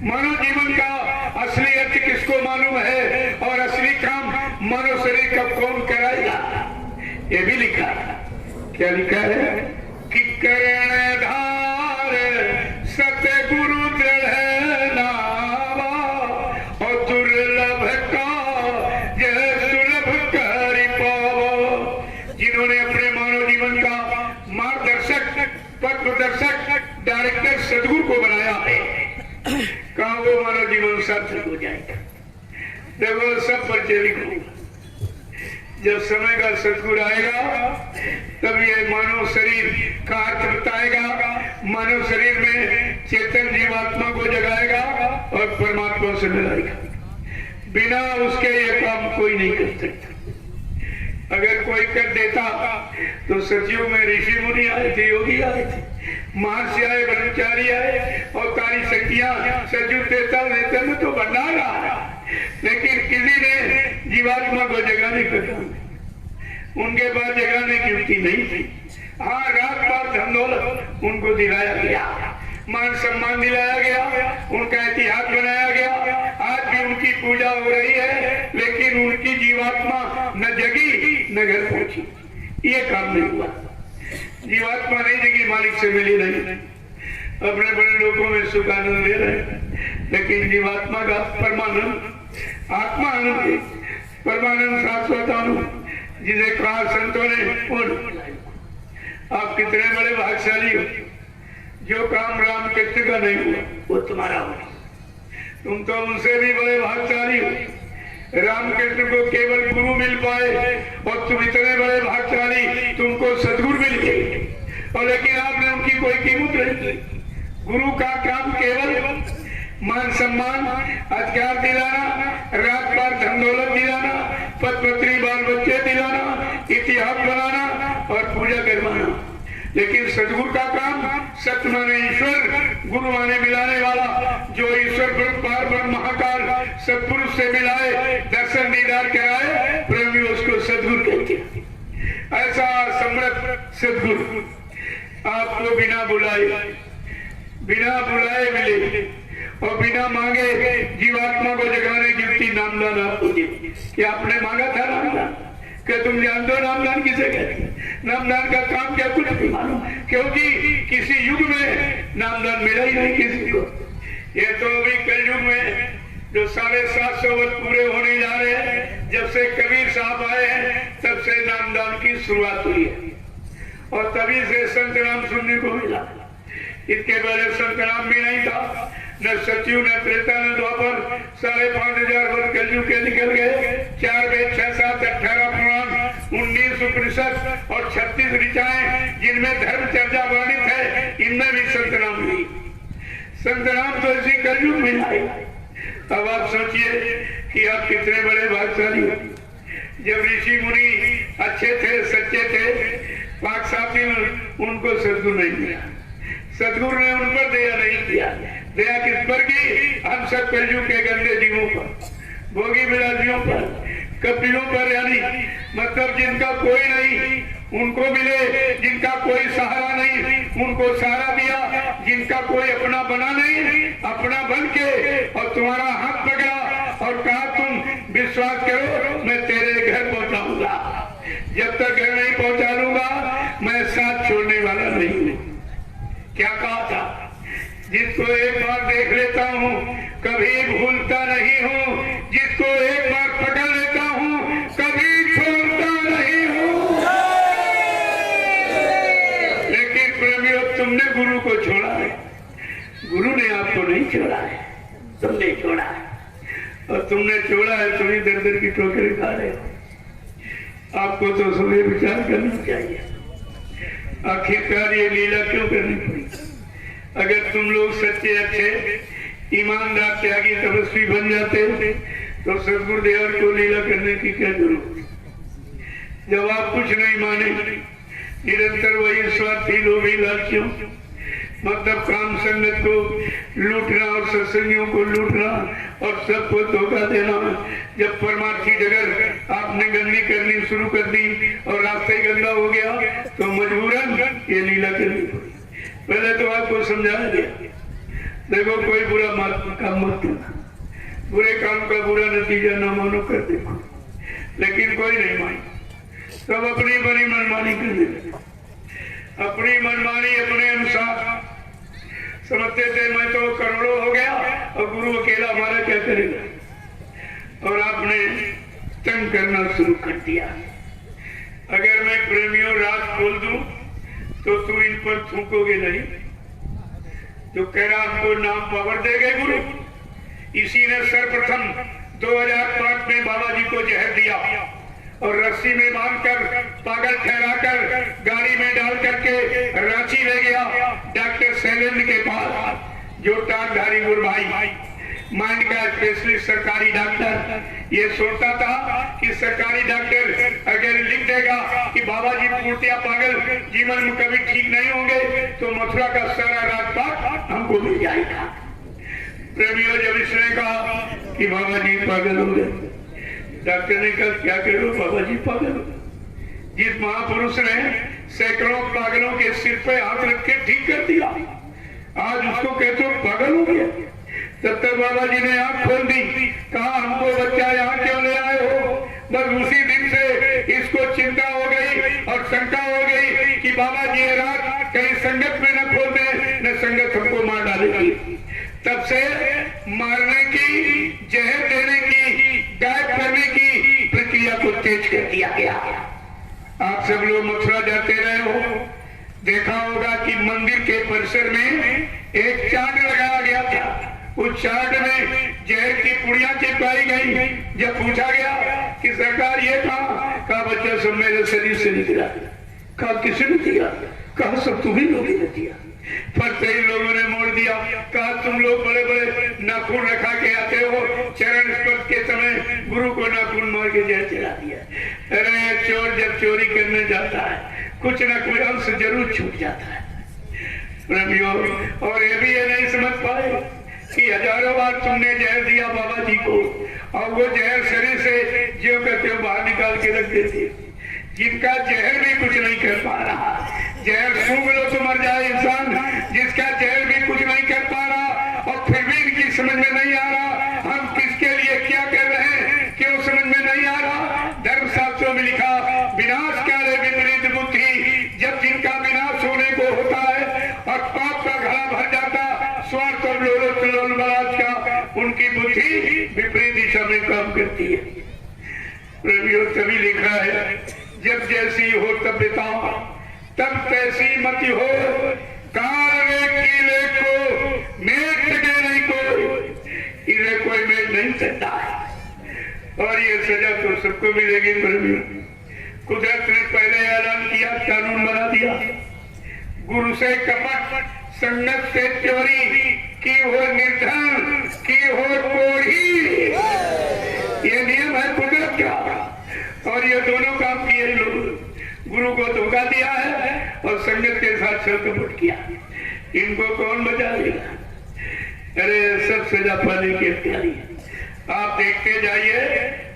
मानव जीवन का असली अर्थ किसको मालूम है, और असली काम मानव शरीर का कौन कराएगा? ये भी लिखा। क्या लिखा है कि कर्णधार सतगुरु दृढ़ नावा और दुर्लभ का यह सुलभ कर पाओ। जिन्होंने अपने मानव जीवन का मार्गदर्शक, पथ प्रदर्शक, डायरेक्टर सदगुरु को बनाया है, कहा वो मानव जीवन सार्थक हो जाएगा। देखो सब परिचय लिखूंगा, जब समय का सदगुरु आएगा तब ये मानव शरीर का अर्थ बताएगा, मानव शरीर में चेतन जीवात्मा को जगाएगा और परमात्मा से मिलाएगा। बिना उसके ये काम कोई नहीं कर सकता। अगर कोई कर देता तो सचिव में ऋषि मुनि आए थे, योगी आए थे, महर्षि आए, ब्रह्मचारी आए, और तारी शक्तियां सचिव देता में तो भंडार रहा, लेकिन किसी ने जीवात्मा को जगाने का काम, उनके पास जगाने की युक्ति नहीं थी। हाँ, रात बार धन दौलत उनको दिलाया गया, मान सम्मान दिलाया गया, उनका इतिहास बनाया गया, आज भी उनकी पूजा हो रही है, लेकिन उनकी जीवात्मा न जगी न घर पहुंची। ये काम नहीं हुआ। जीवात्मा नहीं जगी, मालिक से मिली नहीं, अपने बड़े लोगों में सुख आनंद ले रहे, लेकिन जीवात्मा का परमानंद, आत्मा आनंद, परमानंद शाश्वत आनंद जिसे कहा संतों ने, आप कितने बड़े भाग्यशाली हो, जो काम राम कृष्ण का नहीं हुआ वो तुम्हारा हो। तुम तो उनसे भी बड़े भाग्यशाली हो, रामकृष्ण को केवल गुरु मिल पाए, और तुम इतने बड़े भाग्यशाली, तुमको सदगुरु मिल गए, और लेकिन आपने उनकी कोई कीमत नहीं की। गुरु का काम केवल मान सम्मान, अधिकार दिलाना, रात बार धन दौलत दिलाना, पत्नी बाल बच्चे दिलाना, इतिहास बनाना और पूजा करवाना। लेकिन सदगुरु का काम सत्य माने ईश्वर, गुरु माने मिलाने वाला, जो ईश्वर ब्रह्म पार ब्रह्म महाकाल सत्पुरुष से मिलाए, दर्शन दीदार कराए, प्रेमी उसको सदगुरु कहते हैं। ऐसा समृद्ध सदगुरु आपको बिना बुलाए मिले, और बिना मांगे जीवात्मा को जगाने की युक्ति नामदान आपको दी। क्या आपने मांगा था नामदान? क्या तुम जानते हो नामदान किसे कहते हैं? नामदान का काम क्या कुछ नहीं मालूम, क्योंकि किसी युग में नामदान मिला ही नहीं किसी को। ये तो अभी कलयुग में जो 750 वर्ष पूरे होने जा रहे हैं, जब से कबीर साहब आए हैं तब से नामदान की शुरुआत हुई है, और तभी से संत नाम सुनने को मिला। इसके पहले संतनाम भी नहीं था, न सत्यु न त्रेता न द्वापर। 5,500 वर्ष कलयुग के निकल गए। 4 वेद 6 7 18 पुराण 19 उपनिषद और 36 ऋचाएं जिनमें धर्म चर्चा वर्णित है, इनमें भी संतनाम नहीं। संतनाम तो इसी कलयुग में आई। अब आप सोचिए कि आप कितने बड़े भाग्यशाली हो। जब ऋषि मुनि अच्छे थे, सच्चे थे, पाक साहब ने उनको सदगुरु नहीं दिया, सदगुरु ने उन पर दया नहीं किया। दया किस पर की? हम सब कलयुग के गंदे जीवों पर, भोगी विलासियों पर, कपिलों पर, यानी मतलब जिनका कोई नहीं उनको मिले, जिनका कोई सहारा नहीं उनको सहारा दिया, जिनका कोई अपना बना नहीं अपना बन के और तुम्हारा हाथ पकड़ा और कहा तुम विश्वास करो मैं तेरे घर पहुंचाऊंगा, जब तक घर नहीं पहुंचा लूंगा मैं साथ छोड़ने वाला नहीं हूं। क्या कहा था? जिसको एक बार देख लेता हूँ कभी भूलता नहीं हूँ, जिसको एक बार पकड़ लेता हूँ कभी छोड़ता नहीं हूँ। लेकिन प्रेमियों, तुमने गुरु को छोड़ा है, गुरु ने आपको नहीं छोड़ा है, तुमने छोड़ा है। और तुमने छोड़ा है, तुम्हें दर दर की ठोकरें खा रहे हो। आपको तो सुबह विचार करना चाहिए, आखिरकार ये लीला क्यों करनी पड़ी? अगर तुम लोग सच्चे अच्छे ईमानदार त्यागी तपस्वी बन जाते तो सदगुरुदेव को लीला करने की क्या जरूरत? जब आप कुछ नहीं माने, निरंतर वही स्वार्थी लोभी लालचियों, मतलब काम संगत को लूटना और सत्संगियों को लूटना और सबको धोखा देना। जब परमार्थी जगत आपने गंदी करनी शुरू कर दी और रास्ता ही गंदा हो गया तो मजबूरन ये लीला करनी पड़ी। पहले तो आपको समझाया गया, देखो कोई बुरा काम मत करना, बुरे काम का बुरा नतीजा न मानो कर देखो। लेकिन कोई नहीं मानी, सब अपनी बनी मनमानी करने लगे, अपनी मनमानी अपने अनुसार समझते थे मैं तो करोड़ों हो गया और गुरु अकेला हमारा क्या करेगा, और आपने तंग करना शुरू कर दिया। अगर मैं प्रेमियों रात खोल दूं तो तुम इन पर थूकोगे नहीं। जो कह रहा हमको नाम पावर देंगे गुरु, इसी ने सर्वप्रथम 2005 में बाबा जी को जहर दिया और रस्सी में बांधकर पागल ठहराकर गाड़ी में डाल करके रांची ले गया डॉक्टर शैलेंद्र के पास, जो टांगधारी गुरभाई माइंड का स्पेशलिस्ट सरकारी डॉक्टर। ये सोचता था कि सरकारी डॉक्टर अगर लिख देगा कि बाबा जी पूर्तिया पागल जीवन में कभी ठीक नहीं होंगे तो मथुरा का सारा राजपाट हमको मिल जाएगा। प्रेमियों, जब इसने कहा कि बाबा जी पागल हो गए, डॉक्टर ने कहा क्या करो बाबा जी पागल हो गए। जिस महापुरुष ने सैकड़ों पागलों के सिर पे हाथ रख के ठीक कर दिया, आज उसको कहते हो पागल हो गया। तब तक बाबा जी ने आंख खोल दी, कहा हमको बच्चा यहाँ क्यों ले आए हो। बस उसी दिन से इसको चिंता हो गई और शंका हो गई कि बाबा जी ये रात कहीं संगत में न खोल दे, न संगत हमको मार डालेगी। तब से मारने की, जहर देने की, गायब करने की प्रक्रिया को तेज कर दिया गया। आप सब लोग मथुरा जाते रहे हो, देखा होगा कि मंदिर के परिसर में एक चार्ट लगाया गया था। उस चार्ट में जहर की पुड़िया चिपकाई गई। जब पूछा गया कि सरकार ये कहा बच्चा सब मेरे शरीर से निकला। कहा किसने दिया? कहा सब तुम्ही लोगों ने दिया। पर कई लोगों ने मोड़ दिया, कहा तुम लोग बड़े बड़े नाखून रखा के आते हो, चरण स्पर्श के समय गुरु को नाखून मार के जहर चला दिया। अरे चोर जब चोरी करने जाता है कुछ न कुछ अंश जरूर छूट जाता है प्रेमियों। और ये भी ये नहीं समझ पाए कि हजारों बार तुमने जहर दिया बाबा जी को और वो जहर शरीर से जो कहते हो बाहर निकाल के रख देते। जिनका जहर भी कुछ नहीं कर पा रहा, जहर सूंघ लो तो मर जाए इंसान, जिसका जहर भी कुछ नहीं कर पा रहा और फिर भी इनकी समझ में नहीं आ रहा हम किसके लिए क्या कर रहे हैं, क्यों समझ में नहीं आ रहा। धर्मशास्त्रों में लिखा विनाश काले विपरीत बुद्धि, जब जिनका विनाश होने को होता है और पाप का घड़ा भर जाता, स्वार्थ और लोलबलाज का, उनकी बुद्धि विपरीत दिशा में काम करती है। प्रेमियों, तभी लिखा है जब जैसी हो तब बिताओ, तब तैसी मति हो, काल रे की और ये सजा तो सबको मिलेगी। कुदरत ने पहले ऐलान किया, कानून बना दिया, गुरु से कपट, संगत से चोरी, की हो निर्धन, की हो कोढ़ी, ये नियम है कुदरत का। और ये दोनों काम किए लोग, गुरु को धोखा दिया है और संगत के साथ सतमुट किया। इनको कौन बचा लेगा? अरे सब सजा पाने की तैयारी है। आप देखते जाइए,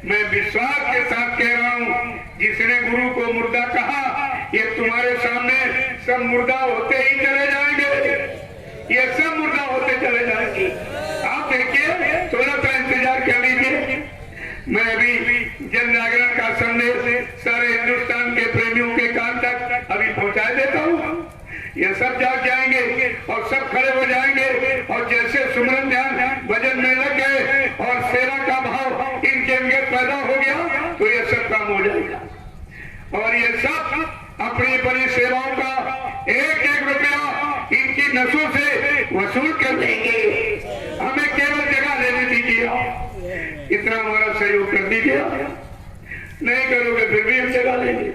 मैं विश्वास के साथ कह रहा हूँ, जिसने गुरु को मुर्दा कहा, ये तुम्हारे सामने सब मुर्दा होते ही चले जाएंगे, ये सब मुर्दा होते चले जाएंगे। आप देखिए, थोड़ा सा इंतजार कर लीजिए। मैं अभी जन जागरण का संदेश सारे हिंदुस्तान के प्रेमियों के कान तक अभी पहुंचा देता हूँ। ये सब जाग जाएंगे और सब खड़े हो जाएंगे, और जैसे सुमरन ध्यान भजन में लग गए और सेवा का भाव इनके अंदर पैदा हो गया, तो ये सब काम हो जाएगा। और ये सब अपनी अपनी सेवाओं का एक एक रुपया इनकी नसों से वसूल कर देंगे। हमें केवल जगह लेने दीजिए, इतना हमारा सहयोग कर दीजिए। नहीं करोगे फिर भी हम जगह लेंगे,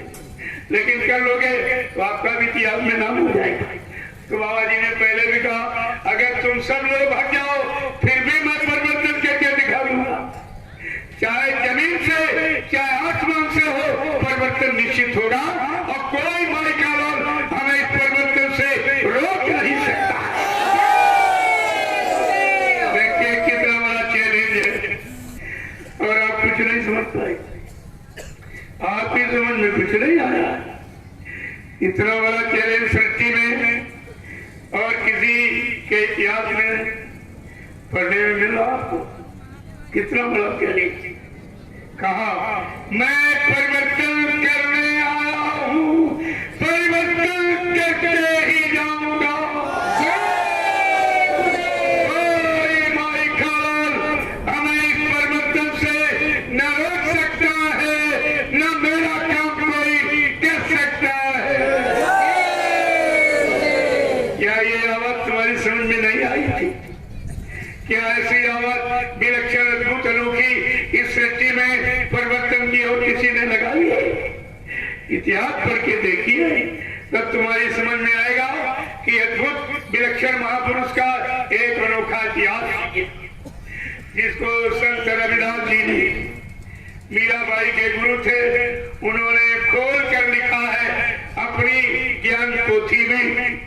लेकिन कर लोगे तो आपका भी इतिहास में नाम हो जाएगा। तो बाबा जी ने पहले भी कहा, अगर तुम सब लोग भाग जाओ फिर भी मैं परिवर्तन करके दिखा दूंगा। चाहे जमीन से चाहे आसमान से हो, परिवर्तन निश्चित होगा और कोई माइकालाल हमें इस परिवर्तन से रोक नहीं सकता। देखिए कितना बड़ा चैलेंज है, और आप कुछ नहीं समझ पाए, आपकी समझ में कुछ नहीं आया। इतना बड़ा चैलेंज सृष्टि में और किसी के इतिहास में पढ़ने में मिला आपको? कितना बड़ा चैलेंज। कहा, मैं परिवर्तन करने आया हूँ, परिवर्तन करके ही जाऊंगा। कोई माइकालाल हमें इस परिवर्तन से न रोक सकता है, न मेरा काम कोई कर सकता है। क्या ये आवाज तुम्हारी समझ में नहीं आई थी? क्या ऐसी आवाज विलक्षण अद्भुत अनोखी इस सृष्टि में परिवर्तन की और किसी ने लगाई है? इतिहास पढ़ के देखिए, तब तुम्हारी समझ में आएगा कि अद्भुत विलक्षण महापुरुष का एक अनोखा इतिहास, जिसको संत रविदास जी ने, मीराबाई के गुरु थे, उन्होंने खोल कर लिखा है अपनी ज्ञान पोथी में,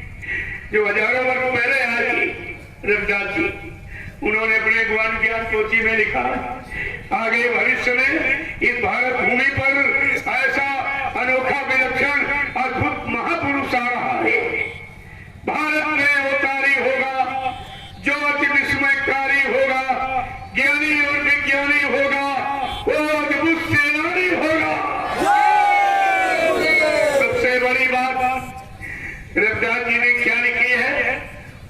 जो हजारों वर्ष पहले आई थी। रविदास जी उन्होंने अपने ज्ञान पोथी में लिखा, आगे भविष्य में इस भारत भूमि पर ऐसा अनोखा विलक्षण अद्भुत महापुरुष आ रहा है। भारत में अवतारी होगा, जो अति विस्मयकारी होगा, ज्ञानी और विज्ञानी होगा, वो अद्भुत सेनानी होगा। सबसे बड़ी बात रविदास जी ने क्या लिखी है?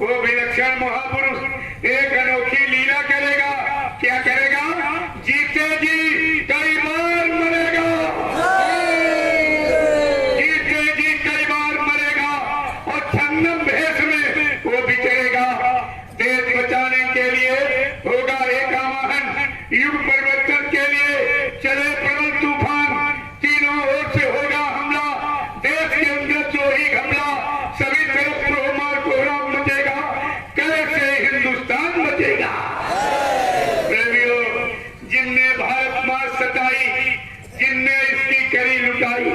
वो विलक्षण महापुरुष एक अनोखी लीला करेगा। क्या करेगा? जीते जी कई बार मरेगा, जीते जी कई बार मरेगा, और छन्नम भेष में वो बिचरेगा। देश बचाने के लिए होगा एक आवाहन, युग परिवर्तन के लिए चले प्रबल तूफान, तीनों ओर से होगा हमला, देश के अंदर जो ही हमला, सभी तरफ कोहराम कोहराम मचेगा, कैसे हिंदुस्तान बचेगा। प्रेमियों, जिनने भारत माँ सताई, जिनने इसकी करी लुटाई,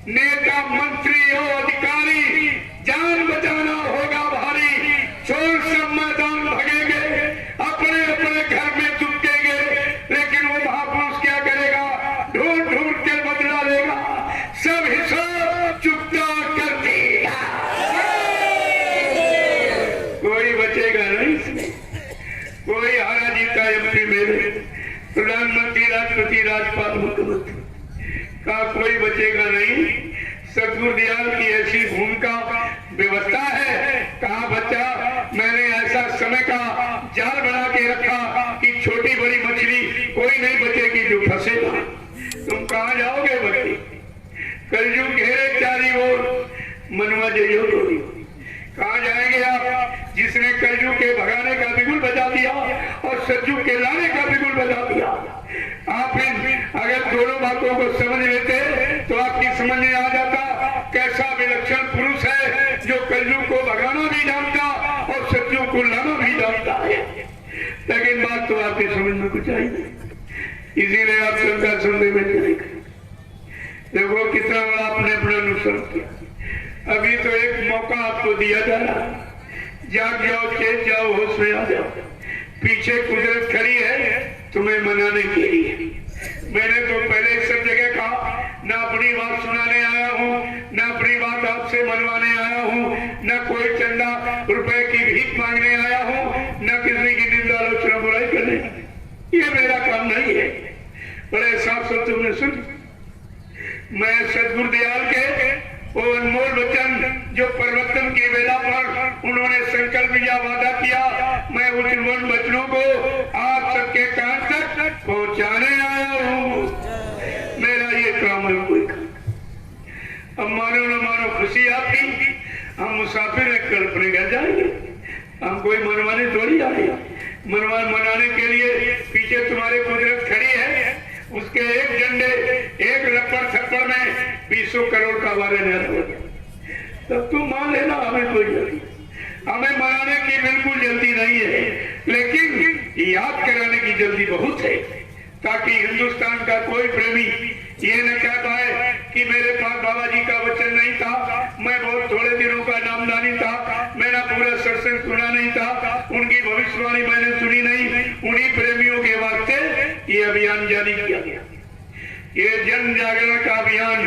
नेता मंत्री हो अधिकारी, जान बचाना होगा भारी, छोड़ सब मैदान भगेंगे, अपने अपने घर में चुपकेंगे, लेकिन वो महापुरुष क्या करेगा? ढूंढ ढूंढ के बदला लेगा, सब हिसाब चुकता कर देगा। कोई बचेगा नहीं इसमें, कोई हारा जीता एमपी में, प्रधानमंत्री, राष्ट्रपति, राज्यपाल, मुख्यमंत्री का कोई बचेगा नहीं। सतगुरु दयाल की ऐसी भूमिका व्यवस्था है। कहा बच्चा, मैंने ऐसा समय का जाल बना के रखा कि छोटी बड़ी मछली कोई नहीं बचेगी जो फंसेगा। तुम कहाँ जाओगे बच्चे? कलयुग घेरे चारी ओर, मनवा जइयो डोरी। कहाँ जाएंगे आप? जिसने कलयुग के भगाने का बिगुल बजा दिया और सतयुग के लाने का बिगुल बजा दिया। आप अगर दोनों बातों को समझ लेते तो आपकी समझ में आ जाता कैसा विलक्षण पुरुष है जो कलयुग को भगाना भी जानता और सतयुग को लाना भी जानता है। लेकिन बात तो आपकी समझ में कुछ आई नहीं, इसीलिए आप शंका संदेह में चले गए। देखो कितना बड़ा आपने अपना नुकसान किया। अभी तो एक मौका आपको दिया जा रहा है, जाग जाओ, चेत जाओ, होश में आ जाओ। पीछे कुदरत खड़ी है तुम्हें मनाने के लिए। मैंने तो पहले सब जगह कहा, न अपनी बात सुनाने आया हूँ, न अपनी बात आपसे मनवाने आया हूँ, न कोई चंदा रुपए की भीख मांगने आया हूँ, न किसी की निंदा आलोचना बुराई करने। ये मेरा काम नहीं है। बड़े साफ साफ तुमने सुन, मैं सदगुरु दयाल के वो अनमोल वचन जो परिवर्तन की वेला पर उन्होंने संकल्प या वादा किया, मैं उन वचनों को आप सबके कान तक पहुंचाने आया हूँ। मेरा ये काम है, कोई काम। अब मानो न मानो खुशी आपकी, हम मुसाफिर है, कल अपने घर जाएंगे। हम कोई मनवाने थोड़ी आए। मनाने के लिए पीछे तुम्हारी कुदरत खड़ी है, उसके एक झंडे एक लपड़ थप्पड़ में 20 करोड़ का वारे हो गया। तब तुम मान लेना, हमें कोई जल्दी, हमें मनाने की बिल्कुल जल्दी नहीं है, लेकिन याद कराने की जल्दी बहुत है, ताकि हिंदुस्तान का कोई प्रेमी ये न कह पाए कि मेरे पास बाबा जी का वचन नहीं था, मैं बहुत थोड़े दिनों का नामदानी था, मेरा पूरा सत्संग सुना नहीं था, उनकी भविष्यवाणी मैंने सुनी नहीं। उन्हीं प्रेमियों के वास्ते ये अभियान जारी किया गया, ये जन जागरण का अभियान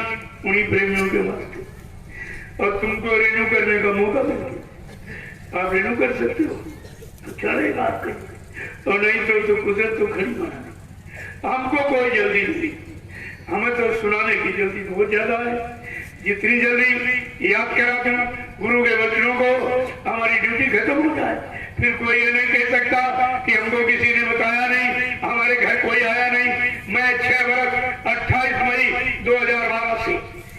उन्हीं प्रेमियों के वास्ते। और तुमको रिन्यू करने का मौका मिल गया, आप रिन्यू कर सकते हो तो चलेगा आपके, और नहीं तो कुदरत तो खड़ी माना। हमको कोई जल्दी नहीं, हमें तो सुनाने की जल्दी बहुत ज्यादा है। जितनी जल्दी याद करा दूं गुरु के वचनों को, हमारी ड्यूटी खत्म हो जाए। फिर कोई ये नहीं कह सकता कि हमको किसी ने बताया नहीं, हमारे घर कोई आया नहीं। मैं 6 वर्ष 28 मई 2012 से,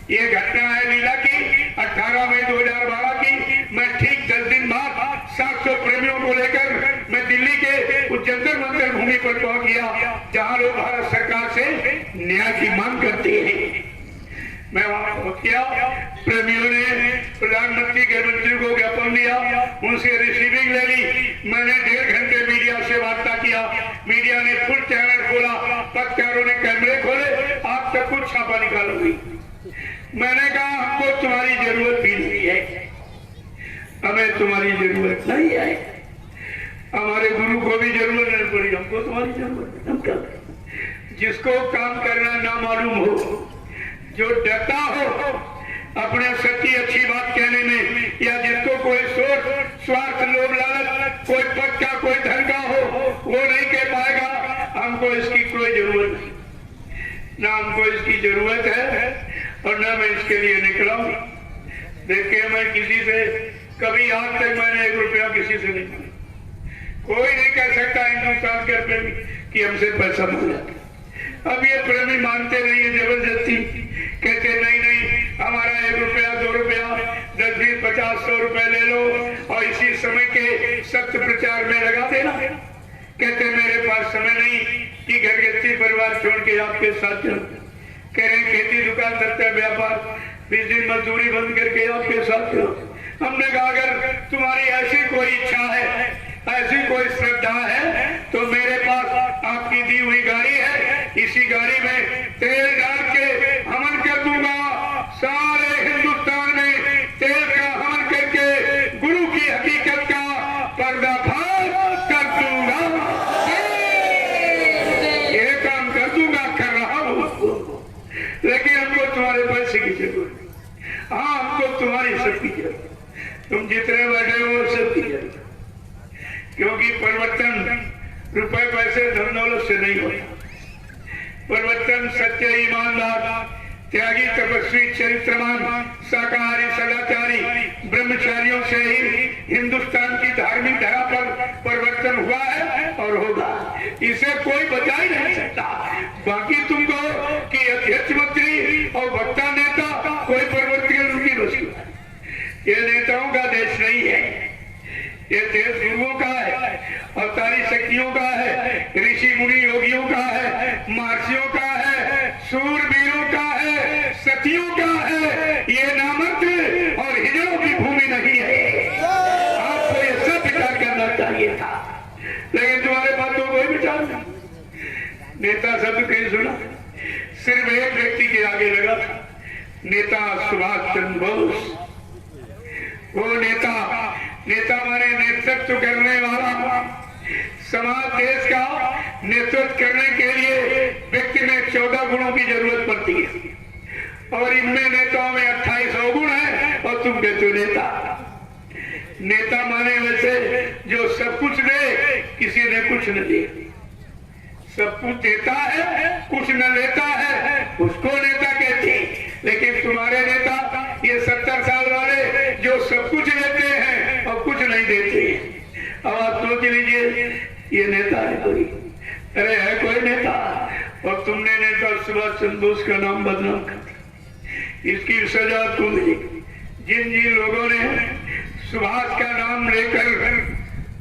ये घटना है लीला की 18 मई 2012 की। मैं ठीक 10 दिन बाद 700 प्रेमियों को लेकर मैं दिल्ली के उस जंतर मंतर भूमि पर पहुंच गया, जहां लोग भारत सरकार से न्याय की मांग करते हैं। मैं वहां पहुंच गया, प्रेमियों ने प्रधानमंत्री गृह मंत्री को ज्ञापन दिया, उनसे रिसीविंग ले ली। मैंने 1.5 घंटे मीडिया से वार्ता किया, मीडिया ने फुल चैनल खोला, पत्रकारों ने कैमरे खोले, आप सब कुछ छापा निकालोगी। मैंने कहा हमको तुम्हारी जरूरत भी नहीं है, हमें तुम्हारी जरूरत नहीं है, हमारे गुरु को भी जरूरत नहीं पड़ी, हमको तुम्हारी जरूरत है। हम क्या करें? जिसको काम करना ना मालूम हो, जो डरता हो अपने सच्ची अच्छी बात कहने में, या जिसको कोई सोच स्वार्थ लोभ लालच कोई पद का कोई धन का हो, वो नहीं कह पाएगा हमको इसकी कोई जरूरत नहीं, ना हमको इसकी जरूरत है और ना मैं इसके लिए निकला हूं। देखिए, मैं किसी से कभी आज तक मैंने 1 रुपया किसी से नहीं मांगा। कोई नहीं कह सकता हिंदुस्तान के प्रेमी कि हमसे पैसा मांगा। अब ये प्रेमी मानते नहीं है, जबरदस्ती कहते नहीं हमारा 1 रुपया 2 रुपया 10 20 50 100 रुपए ले लो और इसी समय के सत्य प्रचार में लगा देना। कहते मेरे पास समय नहीं कि घर गृहस्थी परिवार छोड़ के आपके साथ चल, कह रहे खेती दुकान दफ्तर व्यापार 20 दिन मजदूरी बंद करके आपके साथ चलो। हमने कहा अगर तुम्हारी ऐसी कोई इच्छा है, ऐसी कोई श्रद्धा है, तो मेरे पास आपकी दी हुई गाड़ी है, इसी गाड़ी में तेल डाल के हवन कर दूंगा, सारे हिंदुस्तान में तेल का हवन करके गुरु की हकीकत का पर्दाफाश कर दूंगा। ये काम कर दूंगा, कर रहा हूं। लेकिन हमको तुम्हारे पैसे की जरूरत नहीं, हाँ हमको तुम्हारी शक्ति की जरूरत। तुम जितने बैठे हो सबकी जरूरत, क्योंकि परिवर्तन रुपए पैसे धन दौलत से नहीं होता। परिवर्तन सच्चे ईमानदार त्यागी तपस्वी चरित्रमान शाकाहारी सदाचारी ब्रह्मचारियों से ही हिंदुस्तान की धार्मिक धरा पर परिवर्तन हुआ है और होगा, इसे कोई बचा ही नहीं सकता। बाकी तुमको कि अध्यक्ष मंत्री और वक्ता नेता कोई परिवर्तन उनकी वस्तु है, ये नेताओं का देश नहीं है, ये देश गुरुओं का है, अवतारी शक्तियों का है, ऋषि मुनि योगियों का है, महर्षियों का है, सूरवीरों का है, सतियों का है। ये नामर्द और हिजड़ों की भूमि नहीं है। आपको ये सब विचार करना चाहिए था, लेकिन तुम्हारे पास तो कोई विचार नहीं। नेता शब्द कहीं सुना? सिर्फ एक व्यक्ति के आगे लगा था, नेता सुभाष चंद्र बोस। वो नेता माने नेतृत्व करने वाला। समाज देश का नेतृत्व करने के लिए व्यक्ति में 14 गुणों की जरूरत पड़ती है, और इनमें नेताओं में 28 गुण है, और तुम कहते हो नेता। नेता माने वैसे जो सब कुछ दे, किसी ने कुछ न दिया। सब कुछ देता है, कुछ न लेता है, उसको नेता कहते। लेकिन तुम्हारे नेता ये 70 साल वाले जो सब कुछ लेते हैं और कुछ नहीं देते। अब आप सोच लीजिए, ये नेता है कोई? अरे है कोई नेता? और तुमने नेता सुभाष चंद्र बोस का नाम बदनाम कर दिया। इसकी सजा तुम मिलेगी। जिन जिन लोगों ने सुभाष का नाम लेकर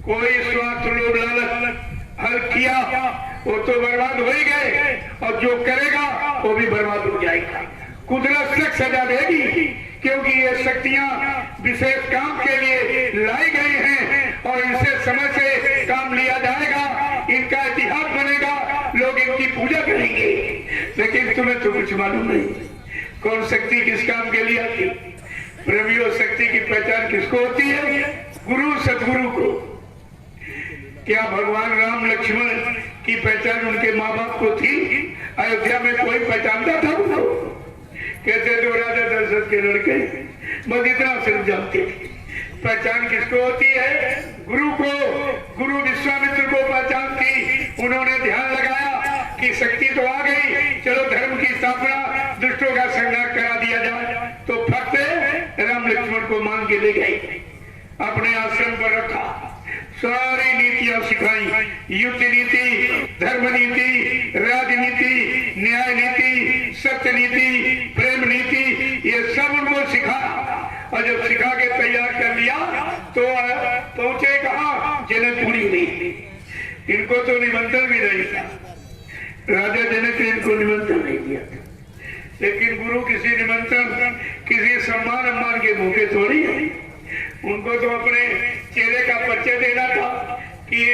कोई स्वार्थ लोभ लालच हल किया, वो तो बर्बाद हो ही गए, और जो करेगा वो भी बर्बाद हो जाएगा। कुदरत सख्त सजा देगी, क्योंकि ये शक्तियां विशेष काम के लिए लाई गई हैं, और इनसे समय से काम लिया जाएगा, इनका इतिहास बनेगा, लोग इनकी पूजा करेंगे। लेकिन तुम्हें तो कुछ मालूम नहीं, कौन शक्ति किस काम के लिए आती। प्रभु, शक्ति की पहचान किसको होती है? गुरु सदगुरु को। क्या भगवान राम लक्ष्मण की पहचान उनके माँ बाप को थी? अयोध्या में कोई पहचानता था उनको? कहते तो राजा दशरथ के लड़के, बस इतना सिर्फ जानते थे। पहचान किसको होती है? गुरु को। गुरु विश्वामित्र को पहचान थी। उन्होंने ध्यान लगाया कि शक्ति तो आ गई, चलो धर्म की स्थापना, दुष्टों का संहार करा दिया जाए। तो फक्त राम लक्ष्मण को मांग के ले गए, अपने आश्रम पर रखा, सारी नीतियां सिखाई, युद्ध नीति, धर्म नीति, राजनीति, न्याय नीति, सत्य नीति, प्रेम नीति, ये सब उनको सिखाया। और जब सिखा के तैयार कर लिया तो पहुंचे कहाँ? जनकपुरी में। इनको तो निमंत्रण भी नहीं था, राजा जनक ने इनको निमंत्रण नहीं दिया था। लेकिन गुरु किसी निमंत्रण, किसी सम्मान के मौके थोड़ी है। उनको तो अपने चेहरे का परिचय देना था कि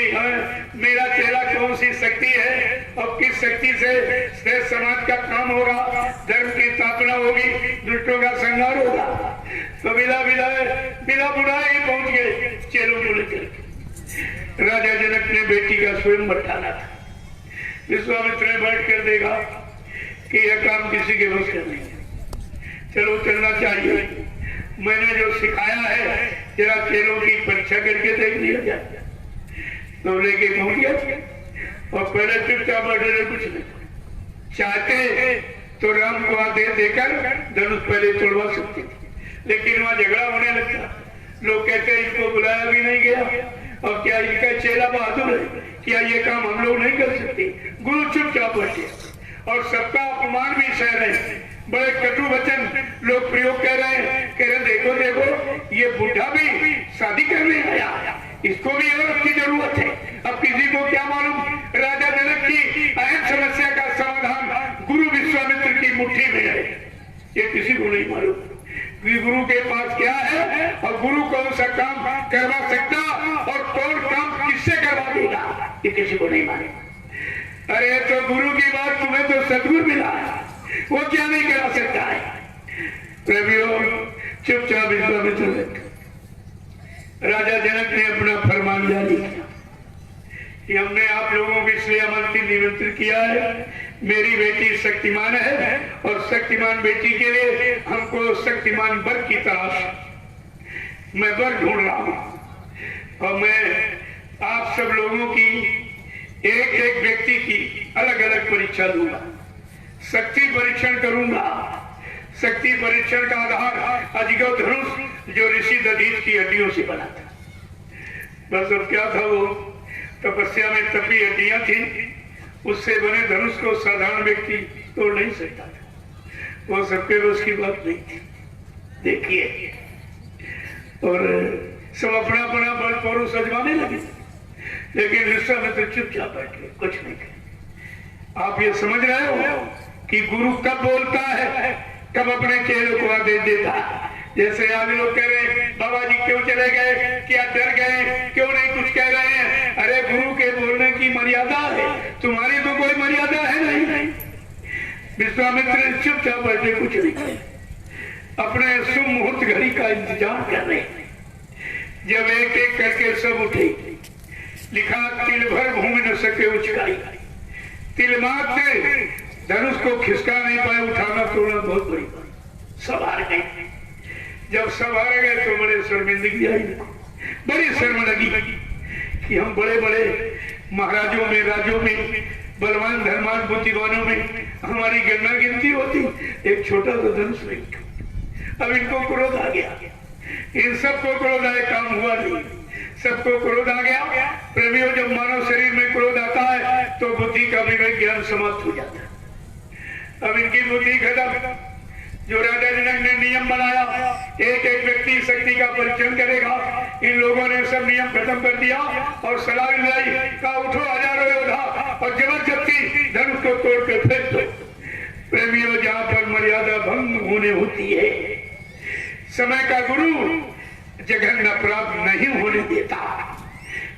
मेरा चेहरा कौन सी शक्ति है, और किस शक्ति से समाज का काम होगा, धर्म की स्थापना होगी, दुष्टों का संहार होगा। तो बिना बुलाए पहुंच गए चेलों को लेकर। राजा जनक ने बेटी का स्वयं बैठाना था। विश्वामित्र ने बैठ कर देखा कि यह काम किसी के बस का नहीं है, चलो चलना चाहिए। मैंने जो सिखाया है जरा चेलों की परीक्षा करके देख लिया जाए। तो लेके पहुंच गया, और पहले चुपचाप बैठे, कुछ नहीं चाहते तो राम को आदेश देकर धनुष पहले तोड़वा सकते थे, लेकिन वहां झगड़ा होने लगता। लोग कहते इनको बुलाया भी नहीं गया, और क्या इनका चेला बहादुर है, क्या ये काम हम लोग नहीं कर सकते? गुरु चुपचाप बैठे, और सबका अपमान भी सह रहे। बड़े कटु वचन लोग प्रयोग कर रहे हैं, कह रहे देखो देखो ये बुढ़ा भी शादी करने आया, इसको भी औरत की जरूरत है। अब किसी को क्या मालूम राजा जनक की अहम समस्या का समाधान गुरु विश्वामित्र की मुट्ठी में है, ये किसी को नहीं मालूम। गुरु के पास क्या है, और गुरु कौन सा काम करवा सकता, और कौन काम किससे करवा देगा, ये किसी को नहीं मालूम। अरे तो गुरु की बात, तुम्हें तो सदगुरु मिला है, वो क्या नहीं करा सकता है? प्रभु चुपचाप विश्वामित्र। राजा जनक ने अपना फरमान जारी किया कि हमने आप लोगों को इसलिए निमंत्रित किया है, मेरी बेटी शक्तिमान है, और शक्तिमान बेटी के लिए हमको शक्तिमान वर की तलाश है। मैं वर ढूंढ रहा हूं, और मैं आप सब लोगों की एक एक व्यक्ति की अलग अलग परीक्षा दूंगा, शक्ति परीक्षण करूंगा। शक्ति परीक्षण का आधार अजगव धनुष जो ऋषि दधीच की हड्डियों से बना था। बस अब क्या था, वो तपस्या में तपी हड्डियां थी, उससे बने धनुष को साधारण व्यक्ति तोड़ नहीं सकता था। वो सबके बस की बात नहीं थी। देखिए, और सब अपना अपना बल पुरुष अजमाने लगे, लेकिन विश्वामित्र चुपचाप बैठे, कुछ नहीं कहे। आप ये समझ रहे हो कि गुरु कब बोलता है, कब अपने चेहरे को आदेश देता है। जैसे आज लोग कह रहे हैं बाबा जी क्यों चले गए, क्या डर गए, क्यों नहीं कुछ कह रहे हैं। अरे गुरु के बोलने की मर्यादा है, तुम्हारी तो कोई मर्यादा है नहीं। विश्वामित्र चुपचाप बैठे, कुछ नहीं कहे, अपने शुभ मुहूर्त घड़ी का इंतजार कर रहे। जब एक एक करके सब उठे, लिखा तिल भर भूमि न सके उचकाई, तिल मात्र धनुष को खिसका नहीं पाए, उठाना तोड़ना बहुत बड़ी बात। सब हार गए। जब सब हार गए तो बड़े शर्मिंदगी आई, बड़ी शर्मिंदगी कि हम बड़े बड़े महाराजों में, राज्यों में, बलवान धर्मान बुद्धिमानों में हमारी गणना गिनती होती, एक छोटा सा धनुष नहीं। अब इनको क्रोध आ गया, इन सबको क्रोध आए, काम हुआ नहीं, सबको क्रोध आ गया। प्रेमियों, जब मानव शरीर में क्रोध आता है तो बुद्धि का विवेक ज्ञान समाप्त हो जाता है। अब इनकी बुद्धि खत्म। जो राजा जनक ने नियम बनाया, एक एक व्यक्ति शक्ति का परीक्षण करेगा, इन लोगों ने सब नियम खत्म कर दिया और सलाह लाई का उठो हजारों योद्धा और जबरदस्ती धनुष को तोड़ के फेंक दो। प्रेमियों, जहां पर मर्यादा भंग होने होती है, समय का गुरु जघन्य अपराध नहीं होने देता।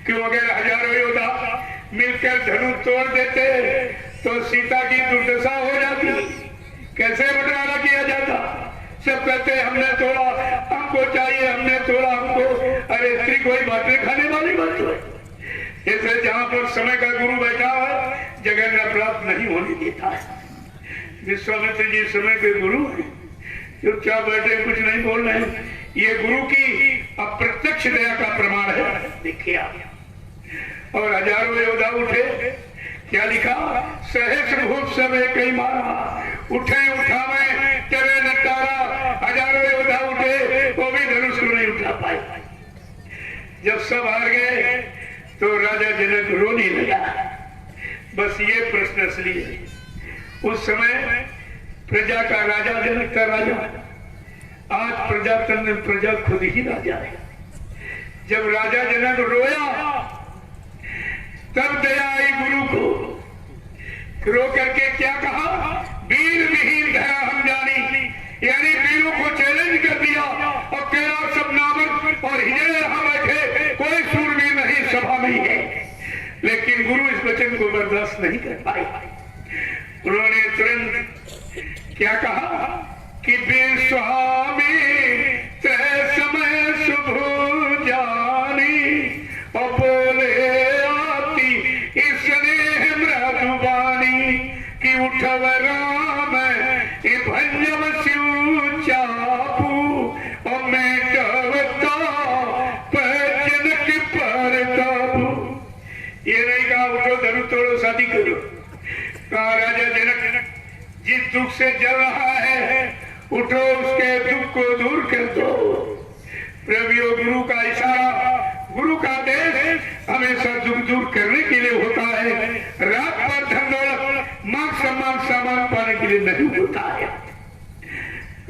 क्यों, अगर हजारों योद्धा मिलकर धनुष तोड़ देते तो सीता की दुर्दशा हो जाती। कैसे बंटवारा किया जाता, सब कहते हमने तोड़ा, हमको चाहिए, हमने तोड़ा, हमको। अरे स्त्री कोई बातें खाने वाली बात है। ऐसे जहां पर समय का गुरु बैठा है, जघन्य अपराध नहीं होने देता है। विश्वामित्र जी समय के गुरु हैं, चुपचाप बैठे, कुछ नहीं बोल रहे हैं। ये गुरु की अप्रत्यक्ष दया का प्रमाण है। देखिए आप, और हजारों योद्धा उठे, क्या लिखा, सहस्र भूत सब कई मारा, उठे उठावे चले नटारा। हजारों योद्धा उठे, वो भी धनुष को नहीं उठा पाए। जब सब हार गए तो राजा जनक रोने लगा। बस ये प्रश्न असली है। उस समय प्रजा का राजा जनक का राजा, आज प्रजातंत्र प्रजा खुद ही राजा है। जब राजा जनक रोया तब दया आई गुरु को। रो करके क्या कहा, वीर विहीन धरा हम जानी, यानी वीरों को चैलेंज कर दिया और कैलाश सब नामक और हिजड़े यहाँ बैठे, कोई सूरवीर नहीं सभा में है। लेकिन गुरु इस वचन को बर्दाश्त नहीं कर पाए। उन्होंने तुरंत क्या कहा कि बेस्वामी तय समय शुभ जानी, और बोले आती इसने मृदुबानी कि उठव राम भंजव शिव चापू और मैं कहता जनक पर ताबू। ये नहीं कहा उठो धनुष तोड़ो शादी करो। कहा राजा जनक जिस दुख से जल रहा है, उठो उसके दुख को दूर कर दो। प्रभु, गुरु का इशारा, गुरु का आदेश हमेशा दुख दूर करने के लिए होता है। रात पर धन दौलत मान सम्मान सामान पाने के लिए नहीं होता है।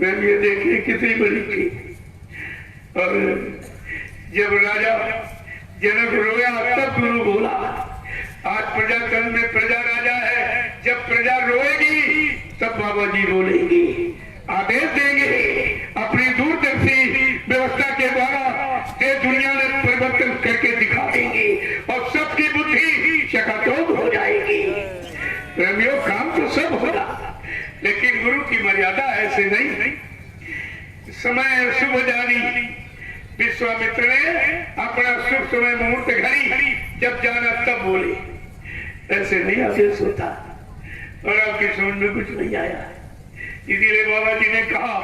मैंने ये देखिए कितनी बड़ी चीज। और जब राजा जनक रोया तब गुरु बोला। आज प्रजातंत्र में प्रजा राजा है, जब प्रजा रोएगी तब बाबा जी बोलेंगे, आदेश देंगे। अपनी दूरदर्शी व्यवस्था के द्वारा ये दुनिया में परिवर्तन करके दिखा देंगे और सबकी बुद्धि शकातोब हो जाएगी। प्रेमियों, काम तो सब होगा, लेकिन गुरु की मर्यादा ऐसे नहीं। समय शुभ जानी, विश्वामित्र ने अपना शुभ समय मुहूर्त घड़ी जब जाना तब बोले, ऐसे नहीं आदेश होता। और आपकी समझ में कुछ नहीं आया। इसीलिए बाबा जी ने कहा,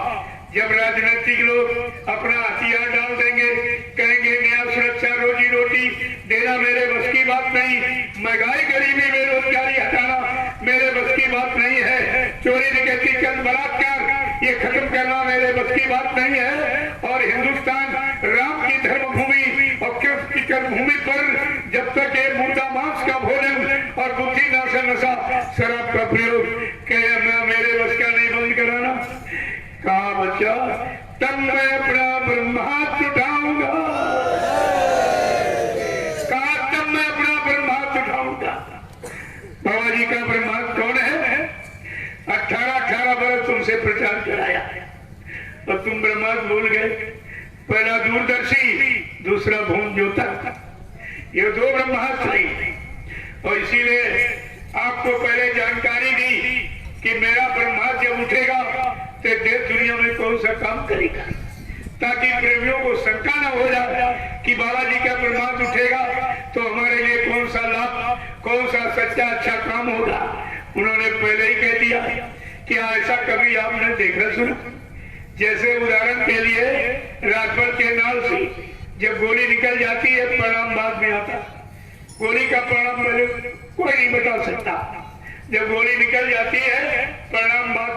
जब राजनीतिक लोग अपना हथियार डाल देंगे, कहेंगे न्याय सुरक्षा रोजी रोटी देना मेरे बस की बात नहीं, महंगाई गरीबी बेरोजगारी हटाना मेरे बस की बात नहीं है, चोरी डकैती चंद बलात्कार ये खत्म करना मेरे बस की बात नहीं है। और हिंदुस्तान राम की धर्मभूमि और कृष्ण की कर्मभूमि पर जब तक ये मुर्दा मांस का भोजन और बुद्धि नाशा नशा शराब का प्रयोग मेरे बस का नहीं बंद कराना, कहा बच्चा तब मैं अपना ब्रह्मास्त्र उठाऊंगा। ब्रह्मास्त्र भूल गए। पहला दूरदर्शी, दूसरा भूम ज्योता। ये दो ब्रह्मास्त्र नहीं, और इसीलिए आपको पहले जानकारी दी कि मेरा ब्रह्मास्त्र जब उठेगा तो देश दुनिया में कौन सा काम करेगा, ताकि प्रेमियों को शंका न हो जाए कि बाबा जी का ब्रह्मास्त्र उठेगा तो हमारे लिए कौन सा लाभ, कौन सा सच्चा अच्छा काम होगा। उन्होंने पहले ही कह दिया कि ऐसा कभी आपने देखा सुना। जैसे उदाहरण के लिए राजभर के नाल से जब गोली निकल जाती है, परिणाम बाद में आता। गोली का परिणाम पहले कोई नहीं बता सकता। जब गोली निकल जाती है, परिणाम बाद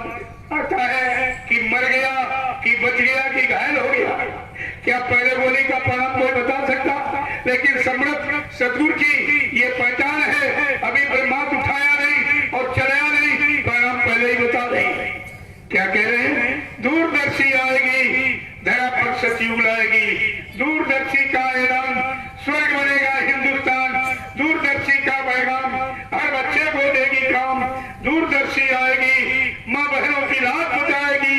आता है कि मर गया, कि बच गया, कि घायल हो गया। क्या पहले गोली का परिणाम कोई बता सकता? लेकिन सम्राट सतगुरु की ये पहचान है, अभी ब्रह्मास्त्र उठाया नहीं और चलाया नहीं, परिणाम पहले ही बता दें। क्या कह रहे हैं? दूरदर्शी आएगी, धरा पर सतयुग लाएगी। दूरदर्शी का ऐलान, स्वर्ग बनेगा हिंदुस्तान। दूरदर्शी का पैगाम हर बच्चे को देगी काम। दूरदर्शी आएगी, माँ बहनों की लाज बचाएगी।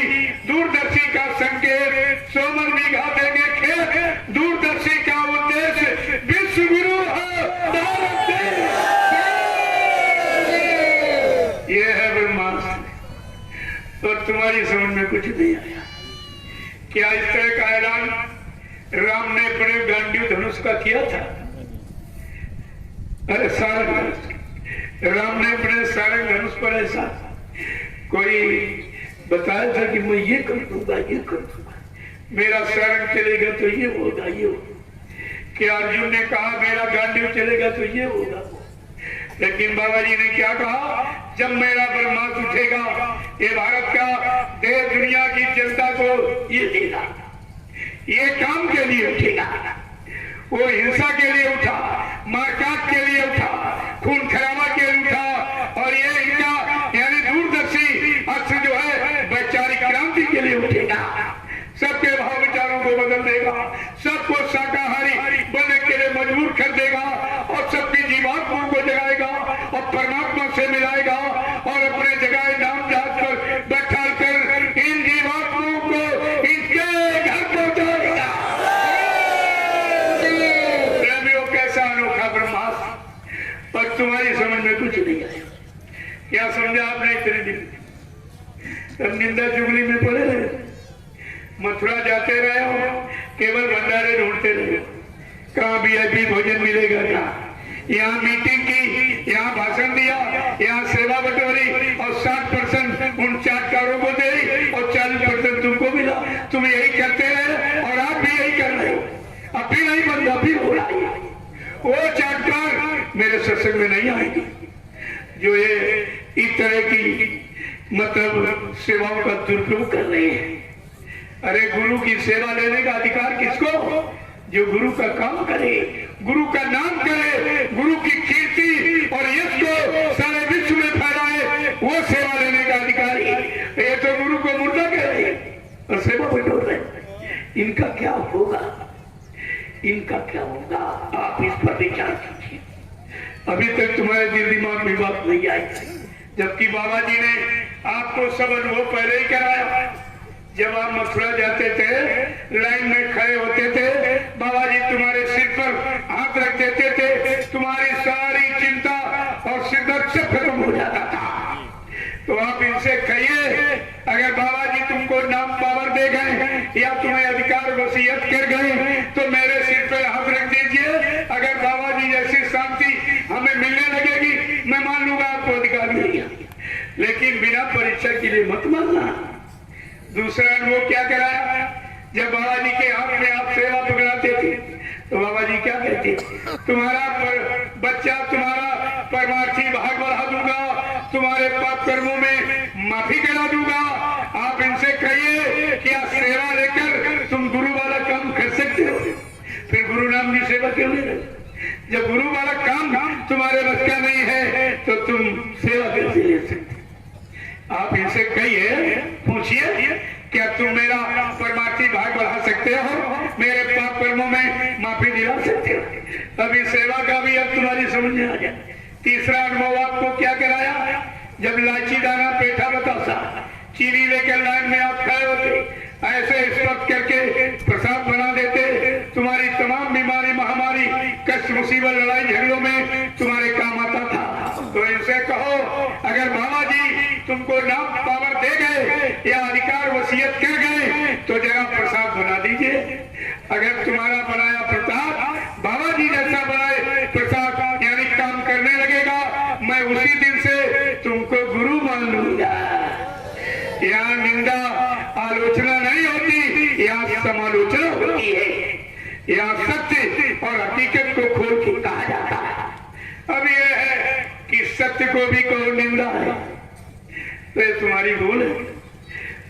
दूरदर्शी का संकेत, सोमन बीघा देंगे खेत। दूरदर्शी का उद्देश्य विश्व गुरु है भारत देश। ये है ब्रह्मास्त्र, और तुम्हारी समझ में कुछ नहीं आया। क्या इस तरह का ऐलान राम ने अपने गांडीव धनुष का किया था? अरे सारंग धनुष, राम ने अपने सारंग धनुष पर ऐसा कोई बताया था कि मैं ये कर दूंगा, ये कर दूंगा, मेरा सारंग चलेगा तो ये होगा, ये होगा। क्या अर्जुन ने कहा मेरा गांडीव चलेगा तो ये होगा? लेकिन बाबा जी ने क्या कहा? जब मेरा ब्रह्मास्त्र उठेगा, ये भारत का देश दुनिया की जनता को ये देगा, ये काम के लिए उठेगा। वो हिंसा के लिए उठा, मारकाट के लिए उठा, खून खराबा के लिए उठा, और ये इनका यानी दूरदर्शी अस्त्र जो है वैचारिक क्रांति के लिए उठेगा। सबके भाव विचारों को बदल देगा, सबको शाकाहारी बनने के लिए मजबूर कर देगा, और सबकी जीवात्माओं को जगाएगा और परमात्मा से मिलाएगा, और अपने जगाए नाम जहाज पर बैठा कर इन जीवात्माओं को इनके घर पहुंचाएगा। प्रेमियों, कैसा अनोखा ब्रह्मास्त्र, और तुम्हारी समझ में कुछ नहीं आया। क्या समझा आपने इतने दिन? तब निंदा चुगली में पड़े रहे, मथुरा जाते रहे हो, केवल भंडारे ढूंढते रहे हो। कहाँ VIP भोजन मिलेगा? कहाँ? यहाँ मीटिंग की, यहाँ भाषण दिया, यहाँ सेवा बटोरी, और 60% उन चाटकारों को दे और 40% तुमको मिला। तुम यही करते रहे, और आप भी यही कर रहे हो। अब भी नहीं बंद, अभी हो रहा है। वो चाटकार मेरे सत्संग में नहीं आएंगे जो ये इस तरह की मतलब सेवाओं का दुरुपयोग कर रहे हैं। अरे गुरु की सेवा लेने का अधिकार किसको? जो गुरु का काम करे, गुरु का नाम करे, गुरु की कीर्ति और यश को सारे विश्व में फैलाए, वो सेवा लेने का अधिकारी। ये तो गुरु को मुर्दा कह रहे और सेवा बटोर रहे। इनका क्या होगा? इनका क्या होगा? आप इस पर विचार कीजिए। अभी तक तुम्हारे दिल दिमाग में बात नहीं आई, जबकि बाबा जी ने आपको सब अनुभव पहले ही कराया। जब आप मथुरा जाते थे, लाइन में खड़े होते थे, बाबा जी तुम्हारे सिर पर हाथ रख देते थे, तुम्हारी सारी चिंता और सिरदर्द सब खत्म हो जाता था। तो आप इनसे कहिए, अगर बाबा जी तुमको नाम पावर दे गए या तुम्हें अधिकार वसीयत कर गए तो मेरे सिर पर हाथ रख दीजिए। अगर बाबा जी जैसी शांति हमें मिलने लगेगी, मैं मान लूंगा आपको अधिकार मिल गया, लेकिन बिना परीक्षा के लिए मत मानना। दूसरा अनुभव क्या कराया? जब बाबा जी के हाथ में आप सेवा पकड़ाते थे तो बाबा जी क्या कहते? तुम्हारा बच्चा तुम्हारा परमार्थी भाग बढ़ा दूंगा, तुम्हारे पाप कर्मों में माफी करा दूंगा। आप इनसे कहिए कि आप सेवा लेकर तुम गुरु वाला काम कर सकते हो, फिर गुरु नाम की सेवा क्यों ले रहे? जब गुरु वाला काम तुम्हारे बस का नहीं है तो तुम सेवा कैसे ले सकते? आप इनसे कहिए, पूछिए, क्या तुम मेरा परमार्थी भाग बढ़ा सकते हो, मेरे पाप कर्मों में माफी दिला सकते हो? अभी सेवा का भी अब तुम्हारी समझ में आ जाए। तीसरा अनुभव आपको क्या कराया? जब लाची दाना पेठा बतासा चीनी लेकर लाइन में आप खड़े होते, ऐसे स्पर्श करके प्रसाद बना देते, तुम्हारी तमाम बीमारी महामारी कष्ट मुसीबत लड़ाई झगड़ों में तुम्हारे काम आता था। तो इनसे कहो अगर बाबा जी तुमको नाम पावर दे गए या अधिकार वसीयत कर गए तो जरा प्रसाद बना दीजिए। अगर तुम्हारा बनाया प्रसाद बाबा जी जैसा बनाए प्रसाद यानी काम करने लगेगा, मैं उसी दिन से तुमको गुरु मान लूंगा। यहाँ निंदा आलोचना नहीं होती, यहाँ समालोचना होती है। यहाँ सत्य और हकीकत को खोल के कहा जाता है। अब यह है कि सत्य को भी कहो निंदा है तो ये तुम्हारी भूल है।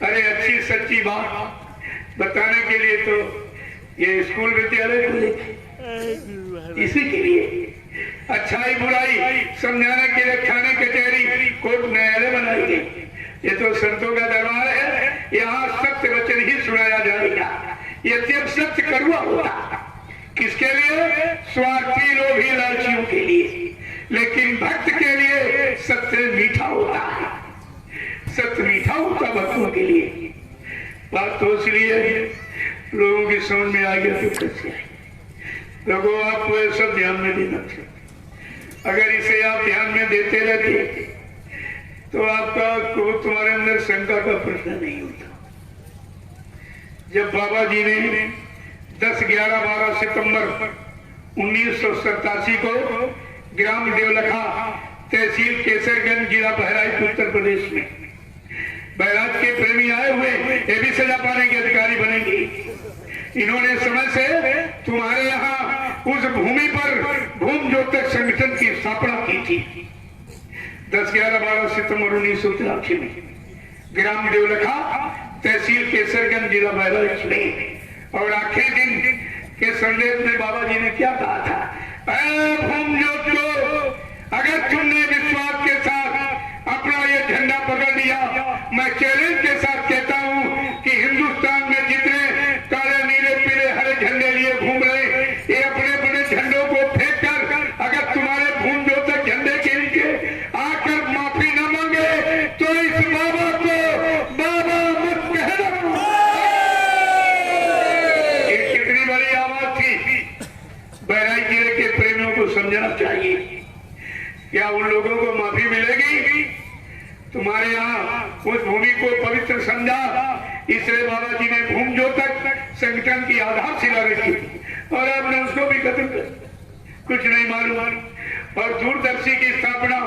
अरे अच्छी सच्ची बात बताने के लिए तो ये स्कूल विद्यालय खुले इसी के लिए, अच्छाई बुराई समझाने के लिए थाने कचहरी कोर्ट न्यायालय बनाई गई। ये तो संतों का दरबार है, यहाँ सत्य वचन ही सुनाया जाएगा। यद्यप सत्य कड़वा होता किसके लिए? स्वार्थी लोभी लालचियों के लिए, लेकिन भक्त के लिए सत्य मीठा होता है। सत्य मीठा होता भक्तों के लिए। बात तो इसलिए लोगों की समझ में आ गया तो कैसे आए। लोगों आपको ये सब ध्यान में देना चाहिए। अगर इसे आप ध्यान में देते रहते तो आपका तुम्हारे अंदर शंका का प्रश्न नहीं होता। जब बाबा जी ने 10, 11, 12 सितंबर 1987 को ग्राम देवलखा तहसील केसरगंज जिला बहराइच उत्तर प्रदेश में बहराइच के प्रेमी आए हुए ये भी सजा पाने के अधिकारी बनेंगे। इन्होंने समय से तुम्हारे यहाँ उस भूमि पर भूम ज्योतक संगठन की स्थापना की थी। 10, 11, 12 सितंबर 1983 में ग्राम देवलखा तहसील केसरगंज जिला बहराइच में। और आखिरी दिन के संदेश में बाबा जी ने क्या कहा था? भूम ज्योत अगर तुमने विश्वास के साथ अपना ये झंडा पकड़ लिया, मैं चैलेंज के साथ कहता हूँ कि हिंदुस्तान में जितने काले नीले पीले हरे झंडे लिए घूम रहे ये अपने अपने झंडों को फेंक कर अगर तुम्हारे भूम ज्योतक झंडे के नीचे आकर माफी न मांगे तो इस बाबा को बाबा मत कहना। ये कितनी बड़ी आवाज थी। बहराइच जिले के प्रेमियों को समझना चाहिए। क्या उन लोगों को माफी मिलेगी? तुम्हारे यहाँ उस भूमि को पवित्र समझा, इसलिए बाबा जी ने भूम ज्योतक संगठन की आधारशिला रखी और आपने उसको भी खत्म कर कुछ नहीं मालूम। और दूरदर्शी की स्थापना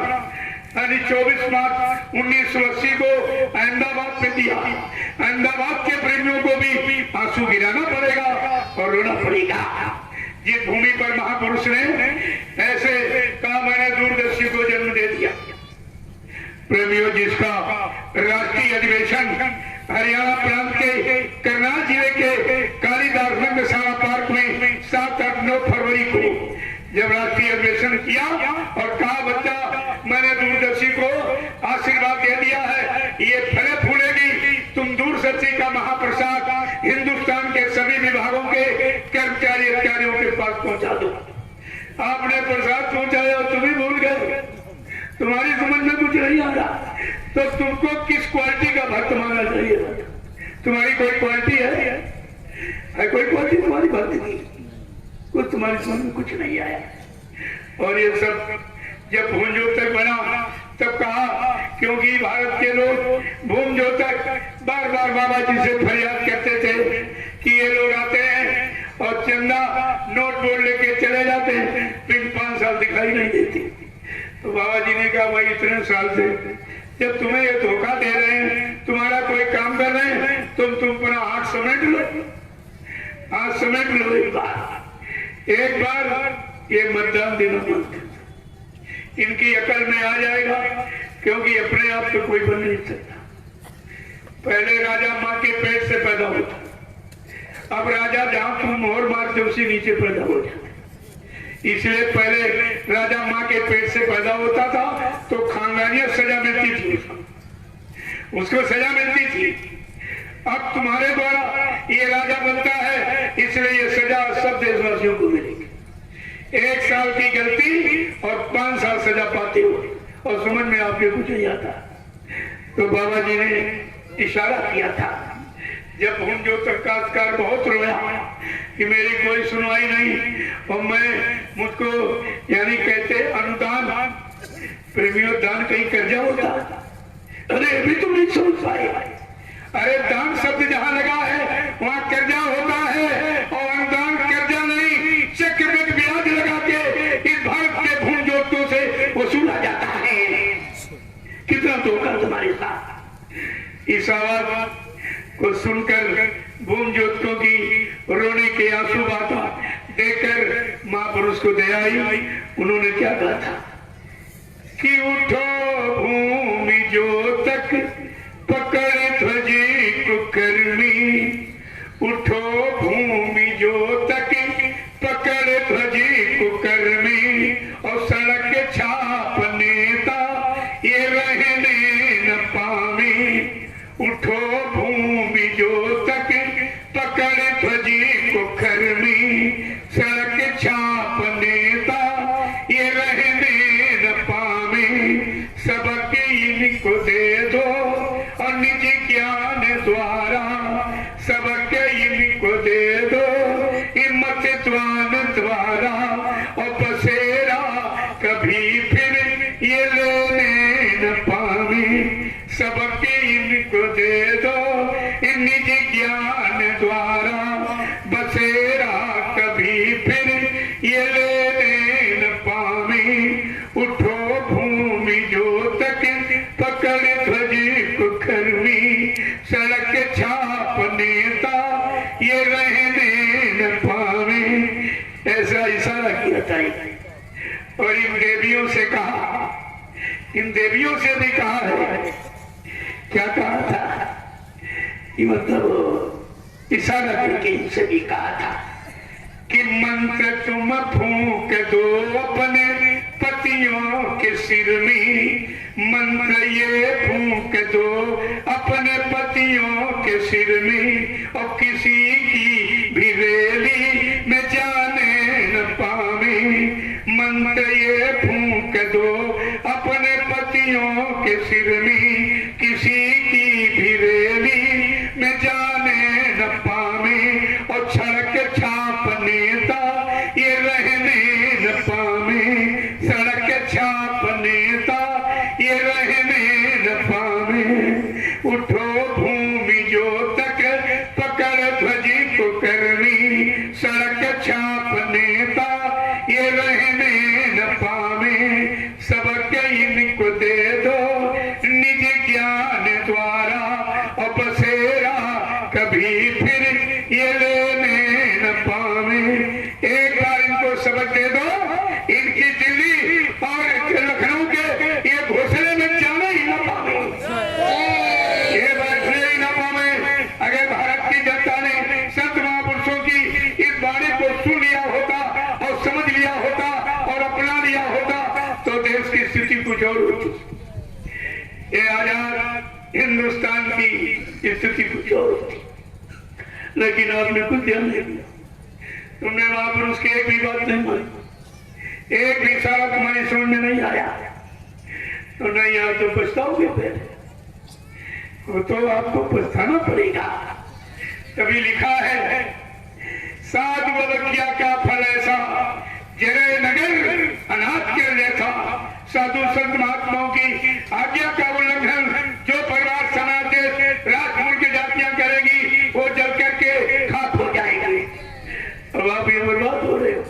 यानी 24 मार्च 1980 को अहमदाबाद में दिया। अहमदाबाद के प्रेमियों को भी आंसू गिराना पड़ेगा और रोना पड़ेगा। जिस भूमि पर महापुरुष ने ऐसे कहा मैंने दूरदर्शी को जन्म दे दिया। प्रेमियों, जिसका राष्ट्रीय अधिवेशन हरियाणा प्रांत के करनाल जिले के कालीदास रंगशाला पार्क में 7, 8, 9 फरवरी को जब राष्ट्रीय अधिवेशन किया और कहा बच्चा मैंने दूरदर्शी को आशीर्वाद दे दिया है, ये फले फूलेगी, तुम दूरदर्शी का महाप्रसाद हिंदुस्तान के सभी विभागों के कर्मचारी अधिकारियों के पास पहुंचा दो। आपने प्रसाद पहुंचाया और तुम ही भूल गए। तुम्हारी समझ में कुछ नहीं आ रहा तो तुमको किस क्वालिटी का भक्त मानना चाहिए? तुम्हारी कोई क्वालिटी है कोई क्वालिटी तुम्हारी भक्ति नहीं, कुछ तुम्हारी समझ में कुछ नहीं आया। और ये सब जब भूम ज्योतक बना तब कहा, क्योंकि भारत के लोग भूम ज्योतक बार बार बाबा जी से फरियाद करते थे कि ये लोग आते हैं और चंदा नोट बोर्ड लेके चले जाते हैं, फिर 5 साल दिखाई नहीं देती। तो बाबा जी ने कहा भाई इतने साल से जब तुम्हें ये धोखा दे रहे हैं, तुम्हारा कोई काम कर रहे हैं, तुम अपना हाथ समेट लो, हाथ समेट लो। एक बार ये मतदान देना बंद, इनकी अकल में आ जाएगा, क्योंकि अपने आप तो कोई बन नहीं सकता। पहले राजा माँ के पेट से पैदा होता, अब राजा जहां तुम मोहर मारते उसी नीचे पैदा हो जाता। इसलिए पहले राजा माँ के पेट से पैदा होता था तो खानदानियत सजा मिलती थी, उसको सजा मिलती थी। अब तुम्हारे द्वारा ये राजा बनता है, इसलिए ये सजा सब देशवासियों को मिलेगी। 1 साल की गलती और 5 साल सजा पाते हो, और समझ में आपके कुछ नहीं आता। तो बाबा जी ने इशारा किया था, जब भूंजो तरकासकार बहुत रोया कि मेरी कोई सुनवाई नहीं, और मुझको यानी कहते अनुदान, प्रेमियों दान कहीं कर्जा होता, अरे अभी तुम नहीं समझ पाए। अरे दान शब्द जहाँ लगा है वहाँ कर्जा होता है, और अनुदान कर्जा नहीं, चक्रवृद्धि ब्याज लगा के इस भारत के भूंजोतों से वसूला जाता है। कितना धोखा तुम्हारे साथ। इस आवाज को सुनकर भूंजोतों की रोने के आंसू बहाता देखकर महापुरुष को दया आई। उन्होंने क्या कहा था कि उठो भूमि जोतक पकड़ ध्वजी कुकर्मी, उठो भूमि जोतक पकड़ ध्वजी कुकर्मी, और सड़क छाप नेता ये रहने न पावे। उठो भूमि जोतक पकड़ ध्वजी कुकर्मी, सड़क छाप नेता ये रहने न पावे। सबक इनको दे दो और निज ज्ञान द्वारा, सबक इनको दे दो हिम्मत ज्ञान द्वारा, और बसेरा कभी फिर ये लेने न पावे। सबक इनको दे दो निज ज्ञान द्वारा, बसेरा कभी फिर ये लेने न पावे। उठो भूमि जोतक पकड़ ध्वजी कुकर्मी, सड़क छाप नेता ये रहने न पावे। ऐसा इशारा किया था और इन देवियों से कहा, इन देवियों से भी कहा है, क्या कहा था कि मतलब इशारा करके इनसे भी कहा था कि मंत्र तुम फूंक दो अपने पतियों के सिर में, मंत्र ये फूंक दो अपने पतियों के सिर में, और किसी की भी रेली में जाने न पावे। मंत्र ये फूंक दो अपने पतियों के सिर में, किसी की भी रेली में जाने न पावे। और सड़क छाप नेता ये रहने न पावे, सड़क छाप नेता ये रहने न पावे। उठो भूमि जोतक पकड़ ध्वजी कुकर्मी, सड़क छाप नेता ये रहने न पावे। सबक इनको दे दो निज ज्ञान द्वारा, और बसेरा कभी फिर ये लेने न पावे। एक बार इनको सबक दे दो, इनकी दिल्ली और लखनऊ के ये घोंसले में जाने ही न पावे, ये बैठने ही न पावे। अगर भारत की जनता ने संत महापुरुषों की इस वाणी को सुन लिया होता और समझ लिया होता और अपना लिया होता तो देश की स्थिति कुछ और होती। ये आजाद हिंदुस्तान की स्थिति कुछ और होती, लेकिन आपने कुछ ध्यान नहीं दिया। तुमने महापुरुष की एक भी बात नहीं मानी, एक भी सारा तुम्हारी समझ में नहीं आया, तो नहीं आया तो पछताओगे फिर, वो तो आपको पछताना पड़ेगा। कभी लिखा है साधु बलकिया का फल ऐसा, जरे नगर अनाथ के जैसा। साधु संत महात्माओं की आज्ञा का उल्लंघन जो परिवार समाज देश राष्ट्र मुल्क जातियां करेगी वो जल करके खाक हो जाएगी। अब आप ये बर्बाद हो रहे हो,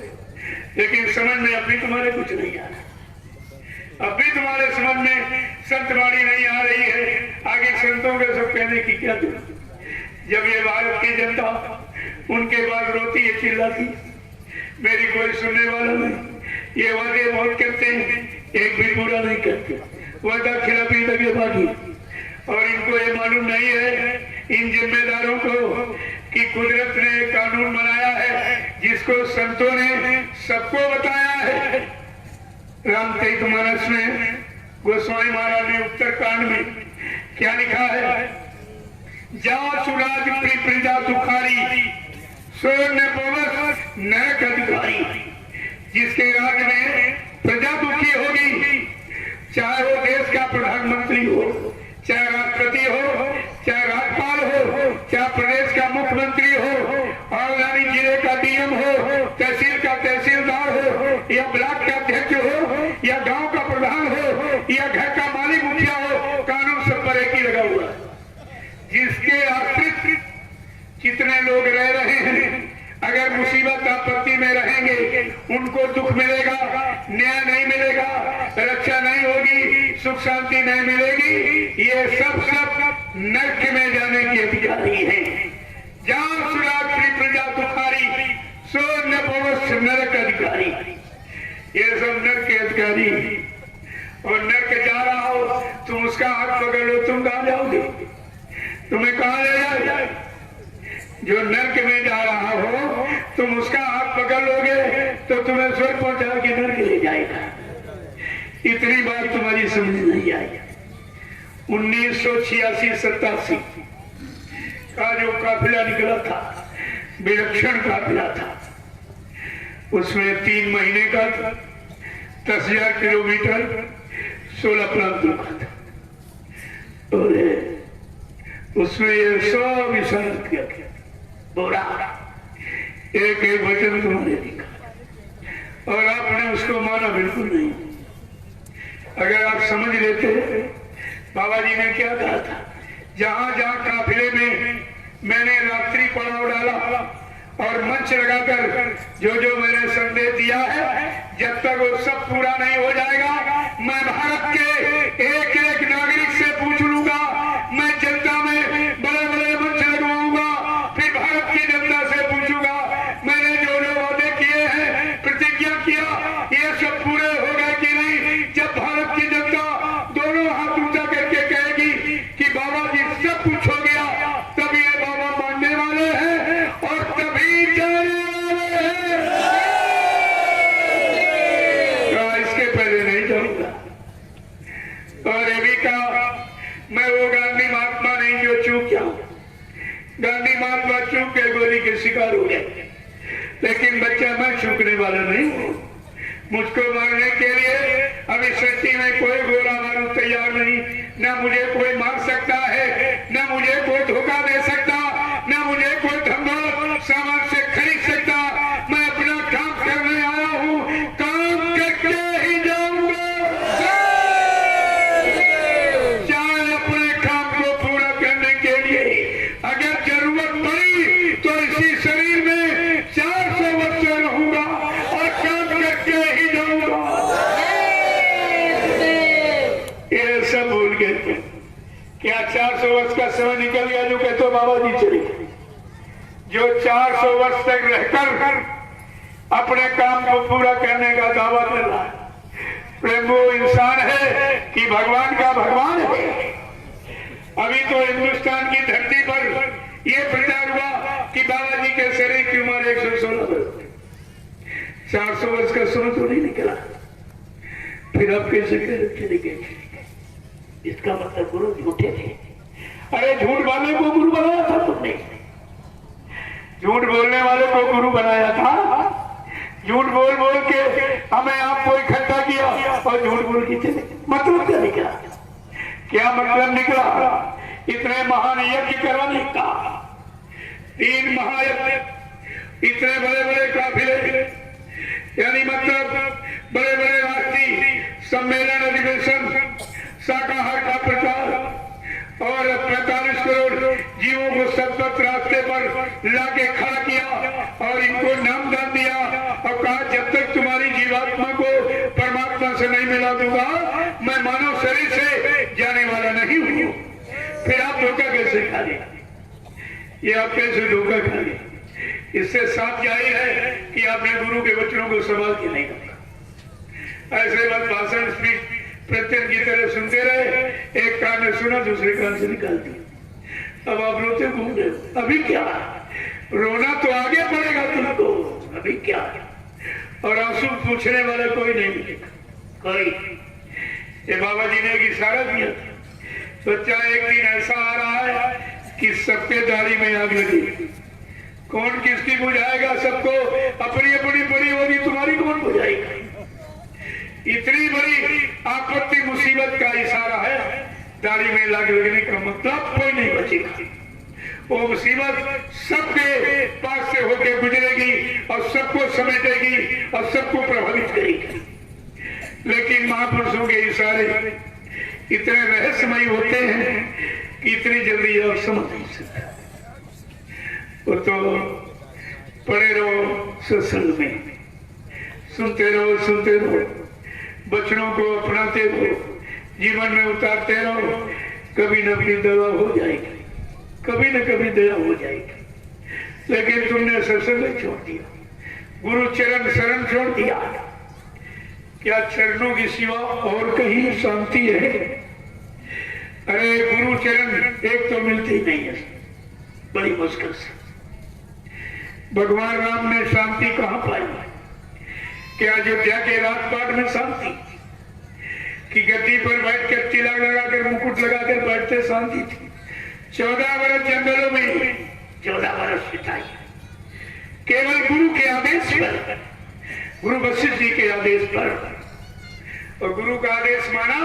लेकिन समझ में अभी तुम्हारे कुछ नहीं आ रहा, अभी तुम्हारे समझ में संत वाणी नहीं आ रही है। आगे संतों के सब कहने की क्या जरूरत। जब ये भारत की जनता उनके बाद रोती है, चिल्लाती, मेरी कोई सुनने वाला नहीं। ये वादे बहुत करते हैं, एक भी पूरा नहीं करते, वादा खिलाफी लगे बाकी। और इनको ये मालूम नहीं है इन जिम्मेदारों को कि कुदरत ने कानून बनाया है जिसको संतों ने सबको बताया है। रामचरित मानस में गोस्वामी महाराज ने उत्तरकांड में क्या लिखा है, जा सुराज प्रजा दुखारी, सोन पवस नरक अधिकारी। जिसके राज्य में प्रजा दुखी होगी, चाहे वो देश का प्रधानमंत्री हो, चाहे राष्ट्रपति हो, चाहे राज्यपाल हो, चाहे प्रदेश तहसील का तहसीलदार हो, या ब्लॉक का अध्यक्ष हो, या गांव का प्रधान हो, या घर का मालिक मुखिया हो, कानून सब पर एक ही लगा हुआ है। जिसके आश्रित जितने लोग रह रहे हैं, अगर मुसीबत आपत्ति में रहेंगे, उनको दुख मिलेगा, न्याय नहीं मिलेगा, रक्षा नहीं होगी, सुख शांति नहीं मिलेगी, ये सब नरक में जाने के अधिकारी हैं। जान सुराग प्रजा दुखारी, सो न पवस नरक अधिकारी। ये सब नरक के अधिकारी, और नरक जा रहा हो तुम उसका हाथ पकड़ लो, तुम कहां जाओगे? तुम्हें कहां ले जाए? जो नरक में जा रहा हो तुम उसका हाथ पकड़ लोगे तो तुम्हें स्वर्ग पहुंचा के नरक ले जाएगा। इतनी बात तुम्हारी समझ नहीं आई। 1986-87 का जो काफिला निकला था, विलक्षण काफिला था, उसमें 3 महीने का था, 10,000 किलोमीटर, 16 प्रांतों का था, और उसमें ये सब इशारा किया गया, बोरा एक एक वचन तुम्हारे लिखा, और आपने उसको माना बिल्कुल नहीं। अगर आप समझ लेते, बाबा जी ने क्या कहा था, जहां जहां काफिले में मैंने रात्रि पड़ाव डाला और मंच लगाकर जो जो मैंने संदेश दिया है, जब तक वो सब पूरा नहीं हो जाएगा, मैं भारत के एक एक नागरिक से पूछ लूंगा, मैं जनता में बड़े बड़े मंच लगवाऊंगा, फिर भारत की जनता से पूछूंगा मैंने जो जो वादे किए हैं, प्रतिज्ञा किया, ये सब पूरे हो गए कि नहीं। जब भारत की जनता दोनों हाथ ऊंचा करके कहेगी कि बाबा जी सब कुछ हो गया, तब ये बाबा मानने वाले हैं और तभी जाने वाले हैं। इसके पहले नहीं जाऊंगा। और ये भी कहा, मैं वो गांधी महात्मा नहीं जो चूक जाऊं। गांधी महात्मा चूक के गोली के शिकार हो गए, लेकिन बच्चा मैं चूकने वाला नहीं हूं। मुझको मारने के लिए अभी सृष्टि में कोई गोला बारूद तैयार नहीं, न मुझे कोई मार सकता है, न मुझे कोई धोखा दे सकता, न मुझे कोई धंधा सामान से खरीद सकता। मैं अपना काम करने आया हूं, काम करके ही जाऊंगा। चाहे अपने काम को पूरा करने के लिए अगर जरूरत पड़ी तो इसी शरीर में 400 वर्ष रहूंगा और काम करके ही जाऊंगा। ये सब भूल गए थे। क्या 400 वर्ष का समय निकल गया जो कहते बाबा जी चले गए? जो 400 वर्ष तक रहकर अपने काम को पूरा करने का दावा कर रहा है, प्रेम वो इंसान है कि भगवान का भगवान है। अभी तो हिंदुस्तान की धरती पर यह प्रचार हुआ कि बाबा जी के शरीर की उम्र 116 वर्ष, 400 वर्ष का समय तो नहीं निकला। फिर आप कैसे चले गए? इसका मतलब गुरु झूठे थे। अरे झूठ वाले को गुरु बनाया था तुमने, झूठ बोलने वाले को गुरु बनाया था। झूठ बोल बोल के हमें आपको इकट्ठा किया और झूठ बोल के चले। मतलब क्या निकला? क्या मतलब निकला? इतने महान यज्ञ कराने का, 3 महायज्ञ, इतने बड़े बड़े काफिले, यानी मतलब बड़े बड़े राष्ट्रीय सम्मेलन, अधिवेशन, शाकाहार का प्रचार, और 45 करोड़ जीवों को सतत रास्ते पर लाके खड़ा किया और इनको नाम दान दिया और कहा जब तक तुम्हारी जीवात्मा को परमात्मा से नहीं मिला दूंगा, मैं मानव शरीर से जाने वाला नहीं हूं। फिर आप धोखा कैसे खा लिया? ये आप कैसे धोखा खा लिया? इससे साफ जाहिर है कि आपने गुरु के वचनों को संभाल के नहीं रखा। ऐसे बात भाषण स्पीच प्रत्येक की तरह सुनते रहे, एक कान ने सुना दूसरे कान से निकाल दिया। अब आप रोते घूम रहे हो। अभी क्या? रोना तो आगे पड़ेगा तुमको। अभी क्या? और आंसू पूछने वाला कोई नहीं मिलेगा, कोई। ये बाबा जी ने एक इशारा दिया था, बच्चा एक दिन ऐसा आ रहा है कि सबके दाढ़ी में आग लगी। कौन किसकी बुझाएगा? सबको अपनी अपनी बड़ी होगी, तुम्हारी कौन बुझाएगा? इतनी बड़ी आपत्ति मुसीबत का इशारा है। दाढ़ी में लाग लगने का मतलब कोई नहीं बचेगा। वो मुसीबत सबके पास से होके गुजरेगी और सबको समेटेगी और सबको प्रभावित करेगी। लेकिन महापुरुषों के इशारे इतने रहस्यमयी होते हैं कि इतनी जल्दी आप समझ नहीं सकते। वो तो पड़े रहो सत्संग में, सुनते रहो, बचनों को अपनाते रहो, जीवन में उतारते रहो, कभी न कभी दया हो जाएगी, कभी न कभी दया हो जाएगी। लेकिन तुमने सत्संग छोड़ दिया, गुरु चरण शरण छोड़ दिया। क्या चरणों की सिवा और कहीं शांति है? अरे गुरु चरण एक तो मिलते ही नहीं है, बड़ी मुश्किल से। भगवान राम ने शांति कहां पाई? क्या अयोध्या के राजपाट में शांति कि गद्दी पर बैठकर तिलक लगाकर मुकुट लगाकर बैठते शांति थी? 14 वर्ष जंगलों में 14 वर्ष बिताई केवल गुरु के आदेश पर, गुरु वशिष्ठ जी के आदेश पर। और गुरु का आदेश माना,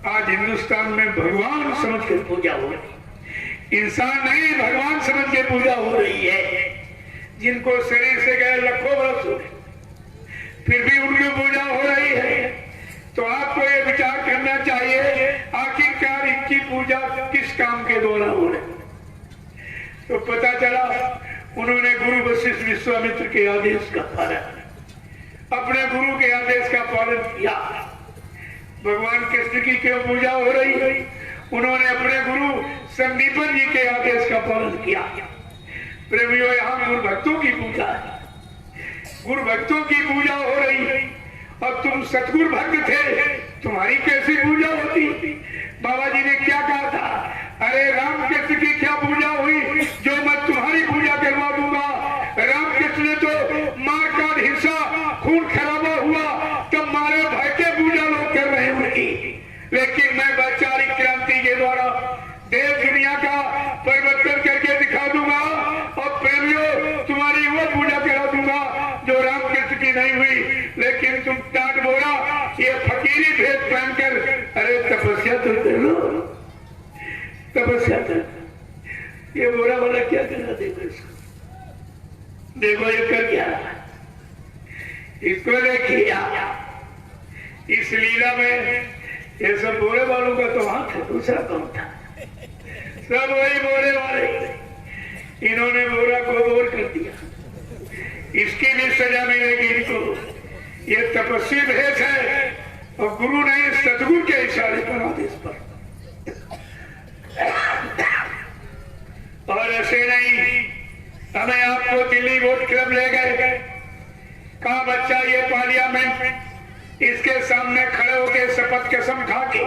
आज हिंदुस्तान में भगवान समझ के पूजा हो रही, इंसान नहीं भगवान समझ के पूजा हो रही है। जिनको शरीर से गए लाखों वर्ष हो फिर भी उनकी पूजा हो रही है। तो आपको ये विचार करना चाहिए आखिरकार इनकी पूजा किस काम के द्वारा हो रही। तो पता चला उन्होंने गुरु वशिष्ठ विश्वामित्र के आदेश का पालन, अपने गुरु के आदेश का पालन किया। भगवान कृष्ण की क्यों पूजा हो रही है? उन्होंने अपने गुरु संदीपन जी के आदेश का पालन किया। प्रेमियों, यहाँ गुरु भक्तों की पूजा है, गुरु भक्तों की पूजा हो रही है। और तुम सतगुरु भक्त थे, तुम्हारी कैसी पूजा होती? बाबा जी ने क्या कहा था? अरे रामकृष्ण की क्या पूजा हुई जो मैं तुम्हारी पूजा करवा दूंगा? रामकृष्ण ने तो मार काट हिंसा खून खराबा हुआ तब मारे भय के पूजा लोग कर रहे उनकी। लेकिन मैं वैचारिक क्रांति के द्वारा देश दुनिया का परिवर्तन करके दिखा दूंगा और प्रेमियों तुम्हारी वो पूजा करा दूंगा जो रामकृष्ण की नहीं हुई। लेकिन तुम टाट बोरा ये फकीरी भेद पहनकर, अरे तपस्या तो कर लो, तपस्या कर। ये बोरा वाला क्या करा? देखो ये कर क्या रहा, इसको देखिए। इस लीला में ये सब बोरे वालों का तो हाथ है, दूसरा कौन था? सब वही बोरे वाले। इन्होंने बोरा को बोर कर दिया, इसकी भी सजा मिलेगी इनको। ये तपस्वी भेष है और गुरु नहीं, सतगुरु के इशारे पर, आदेश पर। और ऐसे नहीं, हमें आपको दिल्ली वोट क्लब ले गए, कहा बच्चा ये पार्लियामेंट, इसके सामने खड़े होकर शपथ कसम खा के